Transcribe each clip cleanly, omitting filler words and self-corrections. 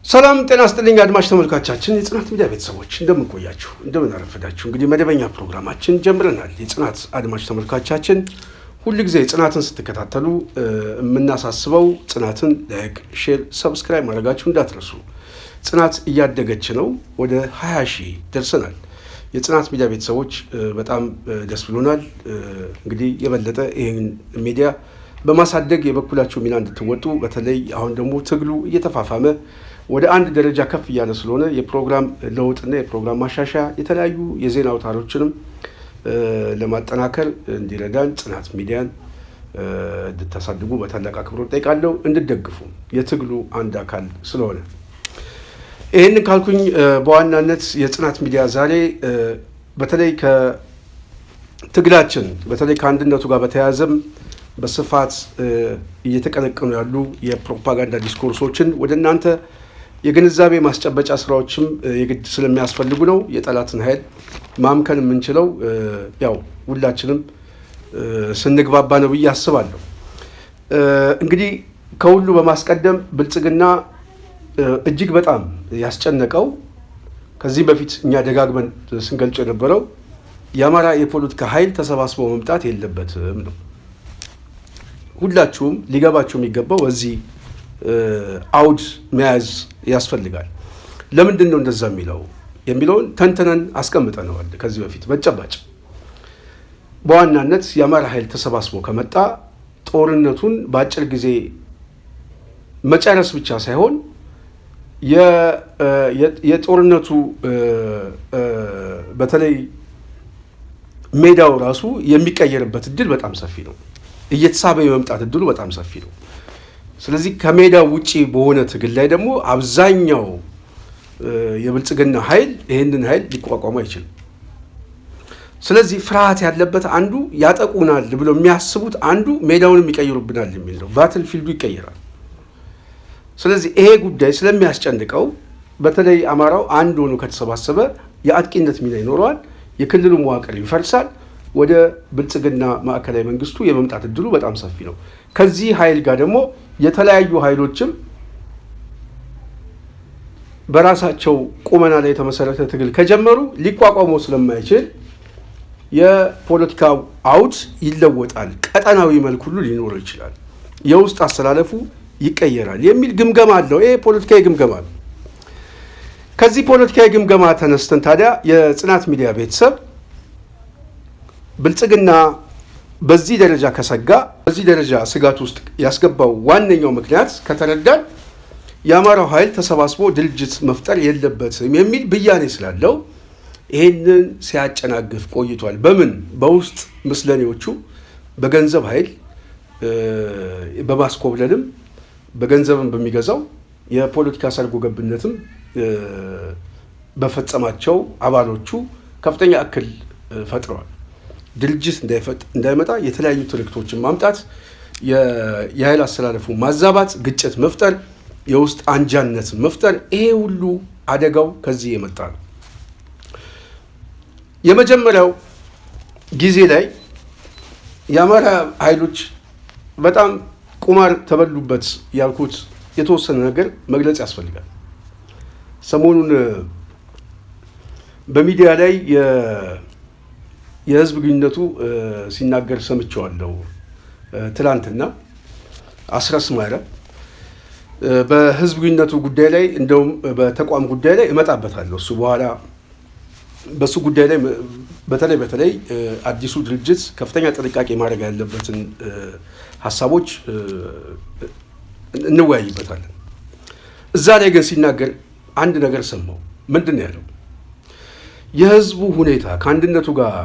ሰላም ጤና ይስጥልኝ አድማጭ ተመልካቾቻችን የጽናት ሚዲያ ቤተሰቦች እንደምን ቆያችሁ እንደምን አረፈዳችሁ እንግዲህ መደበኛ ፕሮግራማችን ጀምረናል የጽናት አድማጭ ተመልካቾቻችን ሁሉ ጊዜ ጽናትን ስትከታተሉ የምናሳስበው ጽናትን ላይክ ሼር ሰብስክራይብ ማድረጋችሁ እንዳትረሱ ጽናት እያደገች ነው ወደ 20,000 ደርሰናል የጽናት ሚዲያ ቤተሰቦች በጣም ደስ ብሎናል እንግዲህ የበለጠ ይሄን ሚዲያ በማሳደግ የበኩላችሁ ሚና እንድትወጡ በተለይ አሁን ደግሞ ትግሉ እየተፋፋመ ወደ አንድ ደረጃ ከፍ ያለ ስለሆነ የፕሮግራም ለውጥና የፕሮግራም ማሻሻያ የተለያዩ የዜና አውታሮችንም ለማጠናከር እንዲረዳን ጽናት ሚዲያን እንድታሳድጉ በታላቅ አክብሮት ጠይቃለሁ እንድትደግፉ የትግሉ አንድ አካል ስለሆነ ይሄንን ካልኩኝ በዋናነት የጽናት ሚዲያ ዛሬ በተለይ ከትግላችን በተለይ ከአንድነቱ ጋር በተያያዘም በስፋት እየተቀነቀኑ ያሉ የፕሮፓጋንዳ ዲስኮርሶችን ወደ እናንተ የግንዛቤ ማስጨበጫ ስራዎችም የግድ ስለሚያስፈልጉ ነው የጠላትን ኃይል ማምከን የምንችለው ያው ሁላችንም ስንግባባ ነው ብዬ አስባለሁ እንግዲህ ከሁሉ በማስቀደም ብልጽግና እጅግ በጣም ያስጨነቀው ከዚህ በፊት እኛ ደጋግመን ስንገልጽ የነበረው የአማራ የፖለቲካ ኃይል ተሰባስቦ መምጣት የለበትም ነው ሁላችሁም ሊገባችሁ የሚገባው እዚህ አውድ መያዝ ያስፈልጋል ለምንድን ነው እንደዛ የሚለውን ተንተነን አስቀምጠነዋል ከዚህ በፊት በጨባጭ በዋናነት የአማራ ኃይል ተሰባስቦ ከመጣ ጦርነቱን በአጭር ጊዜ መጨረስ ብቻ ሳይሆን የጦርነቱ በተለይ ሜዳው ራሱ የሚቀየርበት እድል በጣም ሰፊ ነው እየተሳበ የመምጣት እድሉ በጣም ሰፊ ነው ስለዚህ ከሜዳው ውጪ በሆነ ትግል ላይ ደግሞ አብዛኛው የብልጽግና ኃይል ይሄንን ኃይል ሊቋቋም አይችልም ስለዚህ ፍርሃት ያለበት አንዱ ያጠቁናል ብሎ የሚያስቡት አንዱ ሜዳውን የሚቀይሩብናል የሚል ነው ባትል ፊልዱ ይቀየራል ስለዚህ ይሄ ጉዳይ ስለሚያስጨንቀው በተለይ አማራው አንድ ሆኖ ከተሰባሰበ የአጥቂነት ሚና ይኖረዋል የክልሉ መዋቅር ይፈርሳል ወደ ብልጽግና ማዕከላዊ መንግስቱ የመምጣት እድሉ በጣም ሰፊ ነው ከዚህ ኃይል ጋር ደግሞ የተለያዩ ኃይሎችም በራሳቸው ቁመና ላይ የተመሰረተ ትግል ከጀመሩ ሊቋቋሙ ስለማይችል የፖለቲካው አውድ ይለወጣል ቀጠናዊ መልክ ሁሉ ሊኖር ይችላል የውስጥ አስተላለፉ ይቀየራል የሚል ግምገማ አለው ይሄ ፖለቲካዊ ግምገማ ነው ከዚህ ፖለቲካዊ ግምገማ ተነስተን ታዲያ የጽናት ሚዲያ ቤተሰብ ብልጽግና በዚህ ደረጃ ከሰጋ በዚህ ደረጃ ስጋት ውስጥ ያስገባው ዋነኛው ምክንያት ከተረዳን የአማራው ኃይል ተሰባስቦ ድርጅት መፍጠር የለበትም የሚል ብያኔ ስላለው ይሄንን ሲያጨናግፍ ቆይቷል በምን በውስጥ ምስለኔዎቹ በገንዘብ ኃይል በማስኮብለልም በገንዘብም በሚገዛው የፖለቲካ ሰርጎ ገብነትም በፈጸማቸው አባሎቹ ከፍተኛ እክል ፈጥረዋል ድርጅት እንዳይመጣ የተለያዩ ትርክቶችን ማምጣት የኃይል አስተላለፉ ማዛባት ግጭት መፍጠር የውስጥ አንጃነት መፍጠር ይሄ ሁሉ አደጋው ከዚህ የመጣ ነው የመጀመሪያው ጊዜ ላይ የአማራ ኃይሎች በጣም ቁማር ተበሉበት ያልኩት የተወሰነ ነገር መግለጽ ያስፈልጋል ሰሞኑን በሚዲያ ላይ የህዝብ ግንኙነቱ ሲናገር ሰምቼዋለሁ ትላንትና አስረስ ማረ በህዝብ ግንኙነቱ ጉዳይ ላይ እንደውም በተቋም ጉዳይ ላይ እመጣበታለሁ እሱ በኋላ በሱ ጉዳይ ላይ በተለይ አዲሱ ድርጅት ከፍተኛ ጥንቃቄ ማድረግ ያለበትን ሐሳቦች እንወያይበታለን እዛ ላይ ግን ሲናገር አንድ ነገር ሰማው ምንድነው ያለው የህዝቡ ሁኔታ ከአንድነቱ ጋር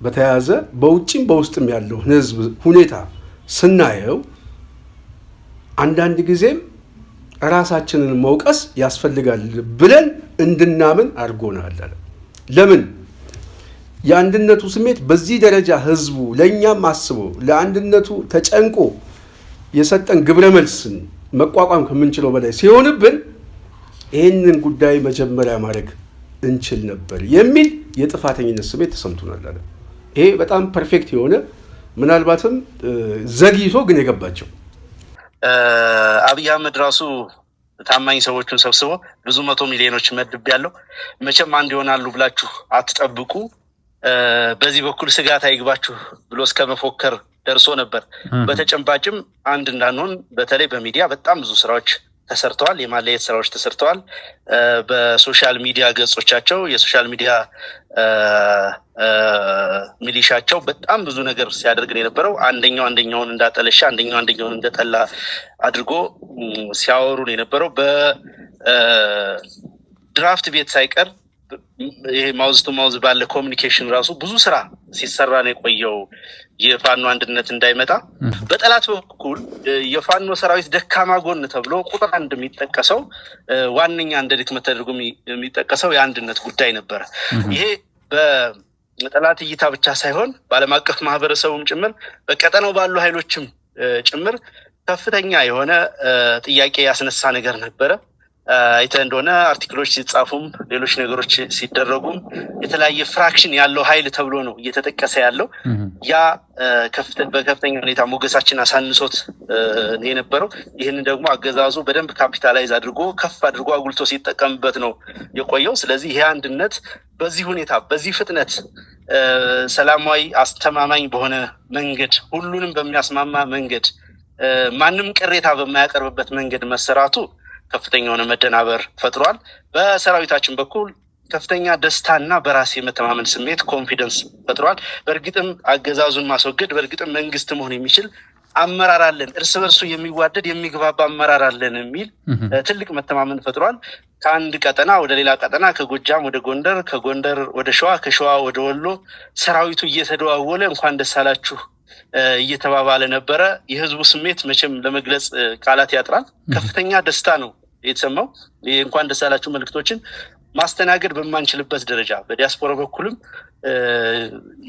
በተያያዘ በውጭም በውስጥም ያለው ህዝብ ሁኔታ ስናየው አንዳንድ ጊዜም ራሳችንን መውቀስ ያስፈልጋል ብለን እንድናምን አድርጎናል ለምን የአንድነቱ ስሜት በዚህ ደረጃ ህዝቡ ለኛም አስቦ ለአንድነቱ ተጨንቆ የሰጠን ግብረ መልስን መቋቋም ከምንችለው በላይ ሲሆንብን ይህንን ጉዳይ መጀመሪያ ማድረግ እንችል ነበር የሚል የጥፋተኝነት ስሜት ተሰምቶናል ይሄ በጣም ፐርፌክት የሆነ ምናልባትም ዘግይቶ ግን የገባቸው አብይ አህመድ ራሱ ታማኝ ሰዎችን ሰብስቦ ብዙ 100 ሚሊዮኖች መድብ ያለው መቼም አንድ ይሆናሉ ብላችሁ አትጠብቁ በዚህ በኩል ስጋት አይግባችሁ ብሎ እስከመፎከር ደርሶ ነበር። በተጨባጭም አንድ እንዳንሆን በተለይ በሚዲያ በጣም ብዙ ስራዎች ተሰርተዋል። የማለየት ስራዎች ተሰርተዋል። በሶሻል ሚዲያ ገጾቻቸው የሶሻል ሚዲያ ሚሊሻቸው በጣም ብዙ ነገር ሲያደርግ የነበረው አንደኛውን እንዳጠለሻ አንደኛውን እንደጠላ አድርጎ ሲያወሩ የነበረው በድራፍት ቤት ሳይቀር ይሄ ማውዝ ቱ ማውዝ ባለ ኮሙኒኬሽን ራሱ ብዙ ስራ ሲሰራ ነው የቆየው የፋኖ አንድነት እንዳይመጣ። በጠላት በኩል የፋኖ ሰራዊት ደካማ ጎን ተብሎ ቁጥር አንድ የሚጠቀሰው ዋንኛ እንደሪት መተደርጉ የሚጠቀሰው የአንድነት ጉዳይ ነበር። ይሄ በጠላት እይታ ብቻ ሳይሆን በዓለም አቀፍ ማህበረሰቡም ጭምር በቀጠናው ባሉ ኃይሎችም ጭምር ከፍተኛ የሆነ ጥያቄ ያስነሳ ነገር ነበረ። አይተ እንደሆነ አርቲክሎች ሲጻፉም ሌሎች ነገሮች ሲደረጉም የተለያየ ፍራክሽን ያለው ኃይል ተብሎ ነው እየተጠቀሰ ያለው። ያ በከፍተኛ ሁኔታ ሞገሳችን አሳንሶት ነው የነበረው። ይህንን ደግሞ አገዛዙ በደንብ ካፒታላይዝ አድርጎ ከፍ አድርጎ አጉልቶ ሲጠቀምበት ነው የቆየው። ስለዚህ ይሄ አንድነት በዚህ ሁኔታ በዚህ ፍጥነት ሰላማዊ አስተማማኝ በሆነ መንገድ ሁሉንም በሚያስማማ መንገድ ማንም ቅሬታ በማያቀርብበት መንገድ መሰራቱ ከፍተኛ የሆነ መደናበር ፈጥሯል። በሰራዊታችን በኩል ከፍተኛ ደስታና በራስ የመተማመን ስሜት ኮንፊደንስ ፈጥሯል። በእርግጥም አገዛዙን ማስወገድ በእርግጥም መንግስት መሆን የሚችል አመራር አለን፣ እርስ በርሱ የሚዋደድ የሚግባባ አመራር አለን የሚል ትልቅ መተማመን ፈጥሯል። ከአንድ ቀጠና ወደ ሌላ ቀጠና ከጎጃም ወደ ጎንደር ከጎንደር ወደ ሸዋ ከሸዋ ወደ ወሎ ሰራዊቱ እየተደዋወለ እንኳን ደስ አላችሁ እየተባባለ ነበረ። የህዝቡ ስሜት መቼም ለመግለጽ ቃላት ያጥራል። ከፍተኛ ደስታ ነው የተሰማው። እንኳን ደስ አላችሁ መልእክቶችን ማስተናገድ በማንችልበት ደረጃ በዲያስፖራ በኩልም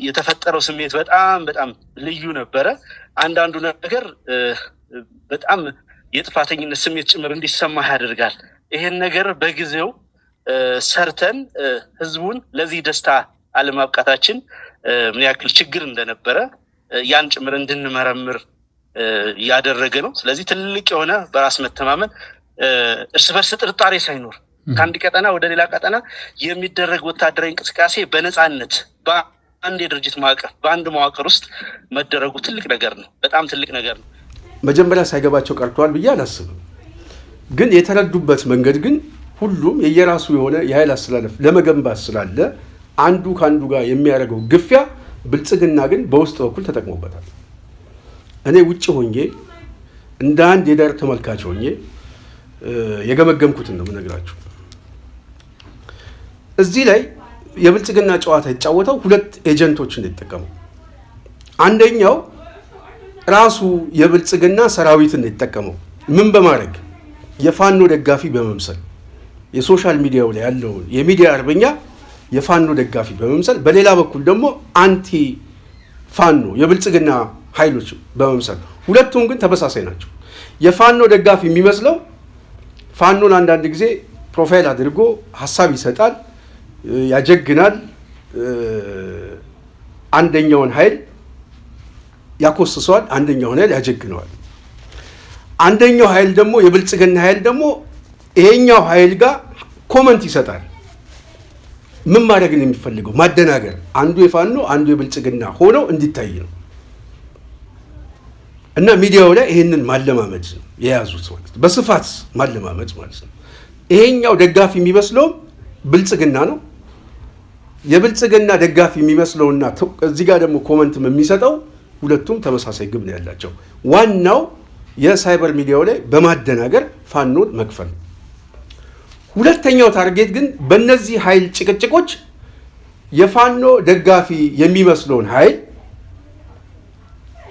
የተፈጠረው ስሜት በጣም ልዩ ነበረ። አንዳንዱ ነገር በጣም የጥፋተኝነት ስሜት ጭምር እንዲሰማ ያደርጋል። ይሄን ነገር በጊዜው ሰርተን ህዝቡን ለዚህ ደስታ አለማብቃታችን ምን ያክል ችግር እንደነበረ ያን ጭምር እንድንመረምር ያደረገ ነው። ስለዚህ ትልቅ የሆነ በራስ መተማመን እርስ በርስ ጥርጣሬ ሳይኖር ከአንድ ቀጠና ወደ ሌላ ቀጠና የሚደረግ ወታደራዊ እንቅስቃሴ በነፃነት በአንድ የድርጅት ማዕቀፍ በአንድ መዋቅር ውስጥ መደረጉ ትልቅ ነገር ነው። በጣም ትልቅ ነገር ነው። መጀመሪያ ሳይገባቸው ቀርቷል ብዬ አላስብም። ግን የተረዱበት መንገድ ግን ሁሉም የየራሱ የሆነ የኃይል አስተላለፍ ለመገንባት ስላለ አንዱ ከአንዱ ጋር የሚያደርገው ግፊያ ብልጽግና ግን በውስጥ በኩል ተጠቅሞበታል። እኔ ውጭ ሆኜ እንደ አንድ የዳር ተመልካች ሆኜ የገመገምኩትን ነው የምነግራችሁ። እዚህ ላይ የብልጽግና ጨዋታ የተጫወተው ሁለት ኤጀንቶችን የተጠቀመው፣ አንደኛው ራሱ የብልጽግና ሰራዊትን የተጠቀመው ምን በማድረግ የፋኖ ደጋፊ በመምሰል የሶሻል ሚዲያው ላይ ያለውን የሚዲያ አርበኛ የፋኖ ደጋፊ በመምሰል፣ በሌላ በኩል ደግሞ አንቲ ፋኖ የብልጽግና ኃይሎች በመምሰል። ሁለቱም ግን ተመሳሳይ ናቸው። የፋኖ ደጋፊ የሚመስለው ፋኖን አንዳንድ ጊዜ ፕሮፋይል አድርጎ ሀሳብ ይሰጣል፣ ያጀግናል፣ አንደኛውን ኃይል ያኮስሰዋል፣ አንደኛውን ኃይል ያጀግነዋል። አንደኛው ኃይል ደግሞ የብልጽግና ኃይል ደግሞ ይሄኛው ኃይል ጋር ኮመንት ይሰጣል። ምን ማድረግ ነው የሚፈልገው? ማደናገር። አንዱ የፋኖ አንዱ የብልጽግና ሆነው እንዲታይ ነው። እና ሚዲያው ላይ ይሄንን ማለማመድ ነው የያዙት ማለት ነው። በስፋት ማለማመድ ማለት ነው። ይሄኛው ደጋፊ የሚመስለው ብልጽግና ነው። የብልጽግና ደጋፊ የሚመስለውና እዚህ ጋር ደግሞ ኮመንት የሚሰጠው ሁለቱም ተመሳሳይ ግብ ነው ያላቸው። ዋናው የሳይበር ሚዲያው ላይ በማደናገር ፋኖን መክፈል። ሁለተኛው ታርጌት ግን በእነዚህ ኃይል ጭቅጭቆች የፋኖ ደጋፊ የሚመስለውን ኃይል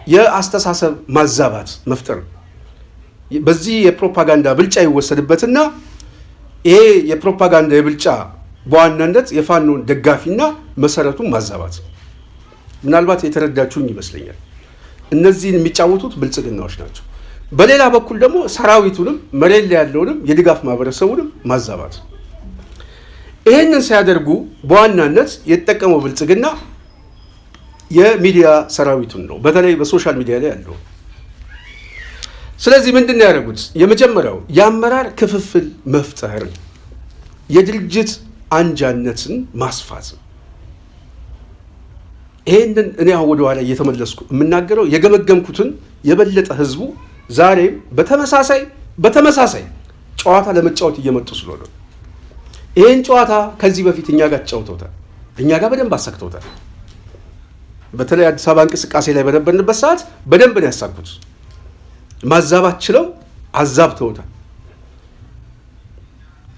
የአስተሳሰብ ማዛባት መፍጠር። በዚህ የፕሮፓጋንዳ ብልጫ ይወሰድበትና ይሄ የፕሮፓጋንዳ የብልጫ በዋናነት የፋኖን ደጋፊና መሰረቱን ማዛባት። ምናልባት የተረዳችሁኝ ይመስለኛል። እነዚህን የሚጫወቱት ብልጽግናዎች ናቸው። በሌላ በኩል ደግሞ ሰራዊቱንም መሬት ላይ ያለውንም የድጋፍ ማህበረሰቡንም ማዛባት። ይሄንን ሲያደርጉ በዋናነት የተጠቀመው ብልጽግና የሚዲያ ሰራዊቱን ነው። በተለይ በሶሻል ሚዲያ ላይ ያለው ስለዚህ ምንድን ነው ያደረጉት? የመጀመሪያው የአመራር ክፍፍል መፍጠር፣ የድርጅት አንጃነትን ማስፋት። ይሄንን እኔ አሁን ወደ ኋላ እየተመለስኩ የምናገረው የገመገምኩትን የበለጠ ህዝቡ ዛሬም በተመሳሳይ ጨዋታ ለመጫወት እየመጡ ስለሆነ ይሄን ጨዋታ ከዚህ በፊት እኛ ጋር ተጫውተውታል፣ እኛ ጋር በደንብ አሳክተውታል። በተለይ አዲስ አበባ እንቅስቃሴ ላይ በነበርንበት ሰዓት በደንብ ነው ያሳኩት። ማዛባት ችለው አዛብተውታል።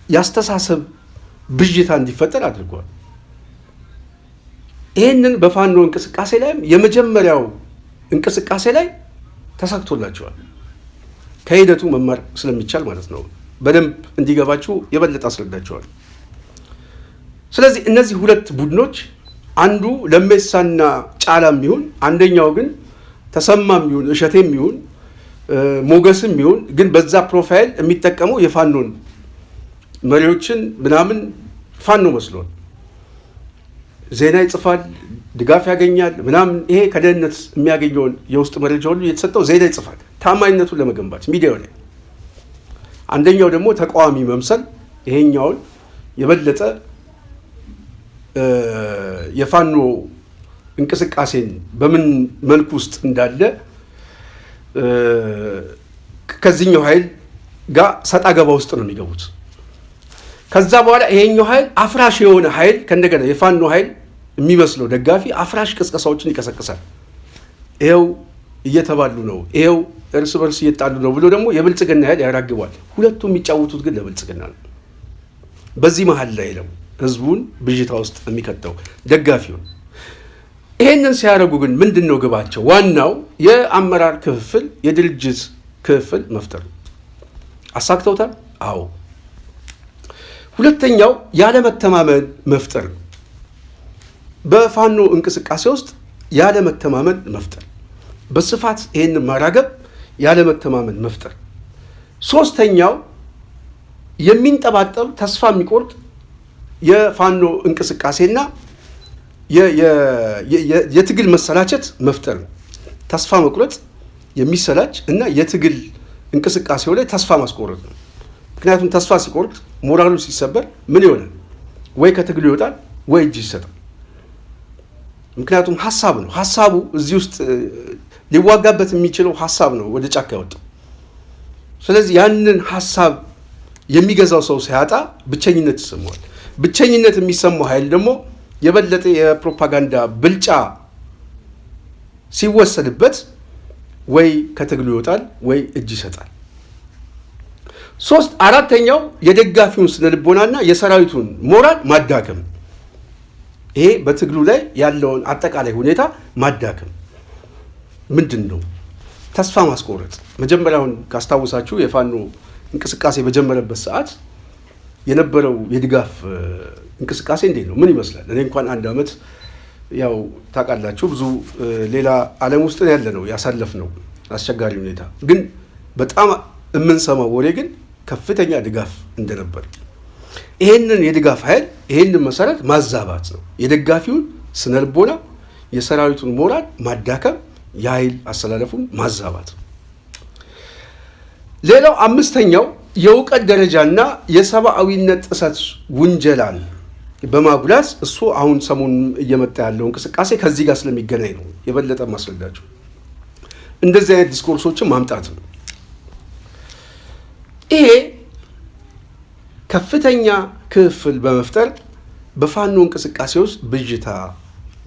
ያስተሳሰብ ብዥታ እንዲፈጠር አድርጓል። ይህንን በፋኖ እንቅስቃሴ ላይም የመጀመሪያው እንቅስቃሴ ላይ ተሳክቶላቸዋል። ከሂደቱ መማር ስለሚቻል ማለት ነው። በደንብ እንዲገባችሁ የበለጠ አስረዳቸዋል። ስለዚህ እነዚህ ሁለት ቡድኖች አንዱ ለሜሳና ጫላም ይሁን አንደኛው ግን ተሰማም ይሁን እሸቴም ይሁን ሞገስም ይሁን ግን በዛ ፕሮፋይል የሚጠቀመው የፋኖን መሪዎችን ምናምን ፋኖ መስሎን ዜና ይጽፋል፣ ድጋፍ ያገኛል ምናምን። ይሄ ከደህንነት የሚያገኘውን የውስጥ መረጃ ሁሉ የተሰጠው ዜና ይጽፋል ታማኝነቱን ለመገንባት ሚዲያው ላይ። አንደኛው ደግሞ ተቃዋሚ መምሰል ይሄኛውን የበለጠ የፋኖ እንቅስቃሴን በምን መልኩ ውስጥ እንዳለ ከዚህኛው ኃይል ጋር ሰጣ ገባ ውስጥ ነው የሚገቡት። ከዛ በኋላ ይሄኛው ኃይል አፍራሽ የሆነ ኃይል ከእንደገና የፋኖ ኃይል የሚመስለው ደጋፊ አፍራሽ ቅስቀሳዎችን ይቀሰቅሳል። ይኸው እየተባሉ ነው፣ ይኸው እርስ በርስ እየጣሉ ነው ብሎ ደግሞ የብልጽግና ኃይል ያራግባል። ሁለቱም የሚጫወቱት ግን ለብልጽግና ነው። በዚህ መሀል ላይ ነው ህዝቡን ብዥታ ውስጥ የሚከተው ደጋፊውን። ይሄንን ሲያደርጉ ግን ምንድን ነው ግባቸው? ዋናው የአመራር ክፍፍል፣ የድርጅት ክፍፍል መፍጠር። አሳክተውታል? አዎ። ሁለተኛው ያለመተማመን መፍጠር ነው። በፋኖ እንቅስቃሴ ውስጥ ያለመተማመን መፍጠር፣ በስፋት ይሄንን ማራገብ፣ ያለመተማመን መፍጠር። ሶስተኛው የሚንጠባጠብ ተስፋ የሚቆርጥ የፋኖ እንቅስቃሴና የትግል መሰላቸት መፍጠር ነው። ተስፋ መቁረጥ፣ የሚሰላች እና የትግል እንቅስቃሴው ላይ ተስፋ ማስቆረጥ ነው። ምክንያቱም ተስፋ ሲቆርጥ ሞራሉ ሲሰበር ምን ይሆናል? ወይ ከትግሉ ይወጣል ወይ እጅ ይሰጣል። ምክንያቱም ሀሳብ ነው። ሀሳቡ እዚህ ውስጥ ሊዋጋበት የሚችለው ሀሳብ ነው ወደ ጫካ ያወጣው። ስለዚህ ያንን ሀሳብ የሚገዛው ሰው ሲያጣ ብቸኝነት ይሰማዋል። ብቸኝነት የሚሰማው ኃይል ደግሞ የበለጠ የፕሮፓጋንዳ ብልጫ ሲወሰድበት ወይ ከትግሉ ይወጣል ወይ እጅ ይሰጣል። አራተኛው የደጋፊውን ስነልቦናና የሰራዊቱን ሞራል ማዳከም። ይሄ በትግሉ ላይ ያለውን አጠቃላይ ሁኔታ ማዳከም ምንድን ነው? ተስፋ ማስቆረጥ። መጀመሪያውን ካስታወሳችሁ የፋኖ እንቅስቃሴ በጀመረበት ሰዓት የነበረው የድጋፍ እንቅስቃሴ እንዴት ነው? ምን ይመስላል? እኔ እንኳን አንድ ዓመት ያው ታውቃላችሁ ብዙ ሌላ ዓለም ውስጥ ያለ ነው ያሳለፍነው አስቸጋሪ ሁኔታ። ግን በጣም የምንሰማው ወሬ ግን ከፍተኛ ድጋፍ እንደነበር። ይሄንን የድጋፍ ኃይል ይሄንን መሰረት ማዛባት ነው። የደጋፊውን ስነልቦና የሰራዊቱን ሞራል ማዳከም፣ የኃይል አሰላለፉን ማዛባት። ሌላው አምስተኛው የእውቀት ደረጃና የሰብአዊነት ጥሰት ውንጀላን በማጉላት እሱ አሁን ሰሞኑን እየመጣ ያለው እንቅስቃሴ ከዚህ ጋር ስለሚገናኝ ነው የበለጠ ማስረዳቸው። እንደዚህ አይነት ዲስኮርሶችን ማምጣት ነው። ይሄ ከፍተኛ ክፍል በመፍጠር በፋኖ እንቅስቃሴ ውስጥ ብዥታ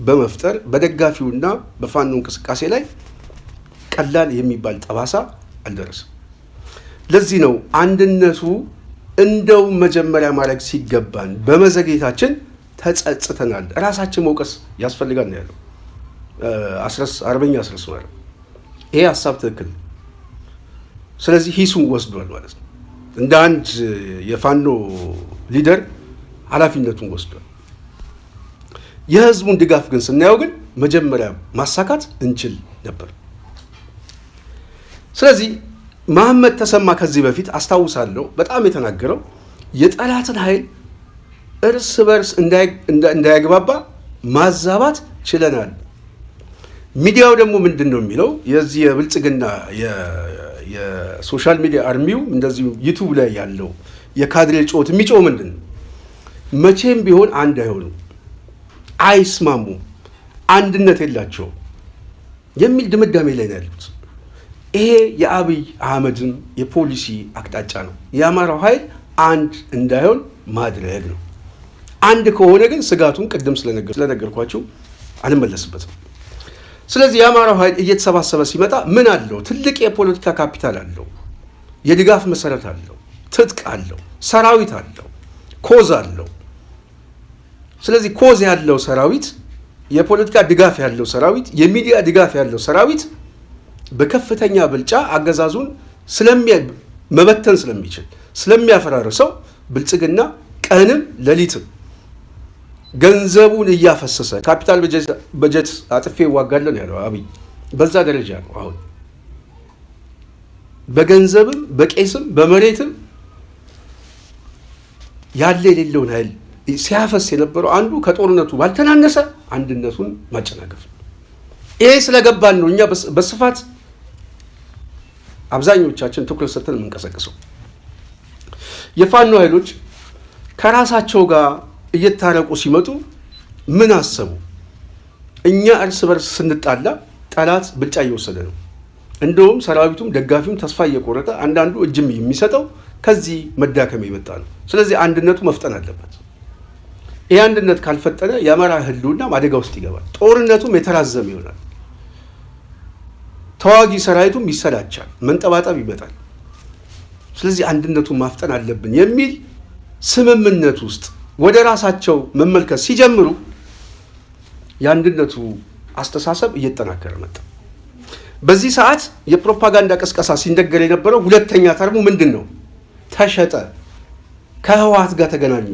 በመፍጠር በደጋፊውና በፋኖ እንቅስቃሴ ላይ ቀላል የሚባል ጠባሳ አልደረሰም። ለዚህ ነው አንድነቱ እንደው መጀመሪያ ማድረግ ሲገባን በመዘግየታችን ተጸጽተናል፣ ራሳችን መውቀስ ያስፈልጋል ነው ያለው አርበኛ አስረስ ማለት። ይሄ ሀሳብ ትክክል። ስለዚህ ሂሱን ወስዷል ማለት ነው። እንደ አንድ የፋኖ ሊደር ኃላፊነቱን ወስዷል። የህዝቡን ድጋፍ ግን ስናየው ግን መጀመሪያ ማሳካት እንችል ነበር። ስለዚህ መሐመድ ተሰማ ከዚህ በፊት አስታውሳለሁ በጣም የተናገረው የጠላትን ኃይል እርስ በርስ እንዳያግባባ ማዛባት ችለናል። ሚዲያው ደግሞ ምንድን ነው የሚለው? የዚህ የብልጽግና የሶሻል ሚዲያ አርሚው እንደዚሁ ዩቲዩብ ላይ ያለው የካድሬ ጮት የሚጮው ምንድን ነው? መቼም ቢሆን አንድ አይሆኑም፣ አይስማሙም፣ አንድነት የላቸውም የሚል ድምዳሜ ላይ ነው ያሉት። ይሄ የአብይ አህመድም የፖሊሲ አቅጣጫ ነው። የአማራው ኃይል አንድ እንዳይሆን ማድረግ ነው። አንድ ከሆነ ግን ስጋቱን ቅድም ስለነገርኳችሁ አልመለስበትም። ስለዚህ የአማራው ኃይል እየተሰባሰበ ሲመጣ ምን አለው? ትልቅ የፖለቲካ ካፒታል አለው፣ የድጋፍ መሰረት አለው፣ ትጥቅ አለው፣ ሰራዊት አለው፣ ኮዝ አለው። ስለዚህ ኮዝ ያለው ሰራዊት፣ የፖለቲካ ድጋፍ ያለው ሰራዊት፣ የሚዲያ ድጋፍ ያለው ሰራዊት በከፍተኛ ብልጫ አገዛዙን መበተን ስለሚችል ስለሚያፈራርሰው ብልጽግና ቀንም ሌሊትም ገንዘቡን እያፈሰሰ ካፒታል በጀት አጥፌ ይዋጋለን ያለው አብይ በዛ ደረጃ ነው። አሁን በገንዘብም በቄስም በመሬትም ያለ የሌለውን ኃይል ሲያፈስ የነበረው አንዱ ከጦርነቱ ባልተናነሰ አንድነቱን ማጨናገፍ ነው። ይሄ ስለገባን ነው እኛ በስፋት አብዛኞቻችን ትኩረት ሰጥተን የምንቀሰቅሰው። የፋኖ ኃይሎች ከራሳቸው ጋር እየታረቁ ሲመጡ ምን አሰቡ? እኛ እርስ በርስ ስንጣላ ጠላት ብልጫ እየወሰደ ነው። እንደውም ሰራዊቱም ደጋፊውም ተስፋ እየቆረጠ አንዳንዱ እጅም የሚሰጠው ከዚህ መዳከም የመጣ ነው። ስለዚህ አንድነቱ መፍጠን አለበት። ይህ አንድነት ካልፈጠነ የአማራ ህልውና አደጋ ውስጥ ይገባል። ጦርነቱም የተራዘመ ይሆናል። ተዋጊ ሰራዊቱም ይሰላቻል፣ መንጠባጠብ ይመጣል። ስለዚህ አንድነቱን ማፍጠን አለብን የሚል ስምምነት ውስጥ ወደ ራሳቸው መመልከት ሲጀምሩ የአንድነቱ አስተሳሰብ እየተጠናከረ መጣ። በዚህ ሰዓት የፕሮፓጋንዳ ቅስቀሳ ሲነገር የነበረው ሁለተኛ ተርሙ ምንድን ነው? ተሸጠ፣ ከህወሓት ጋር ተገናኙ፣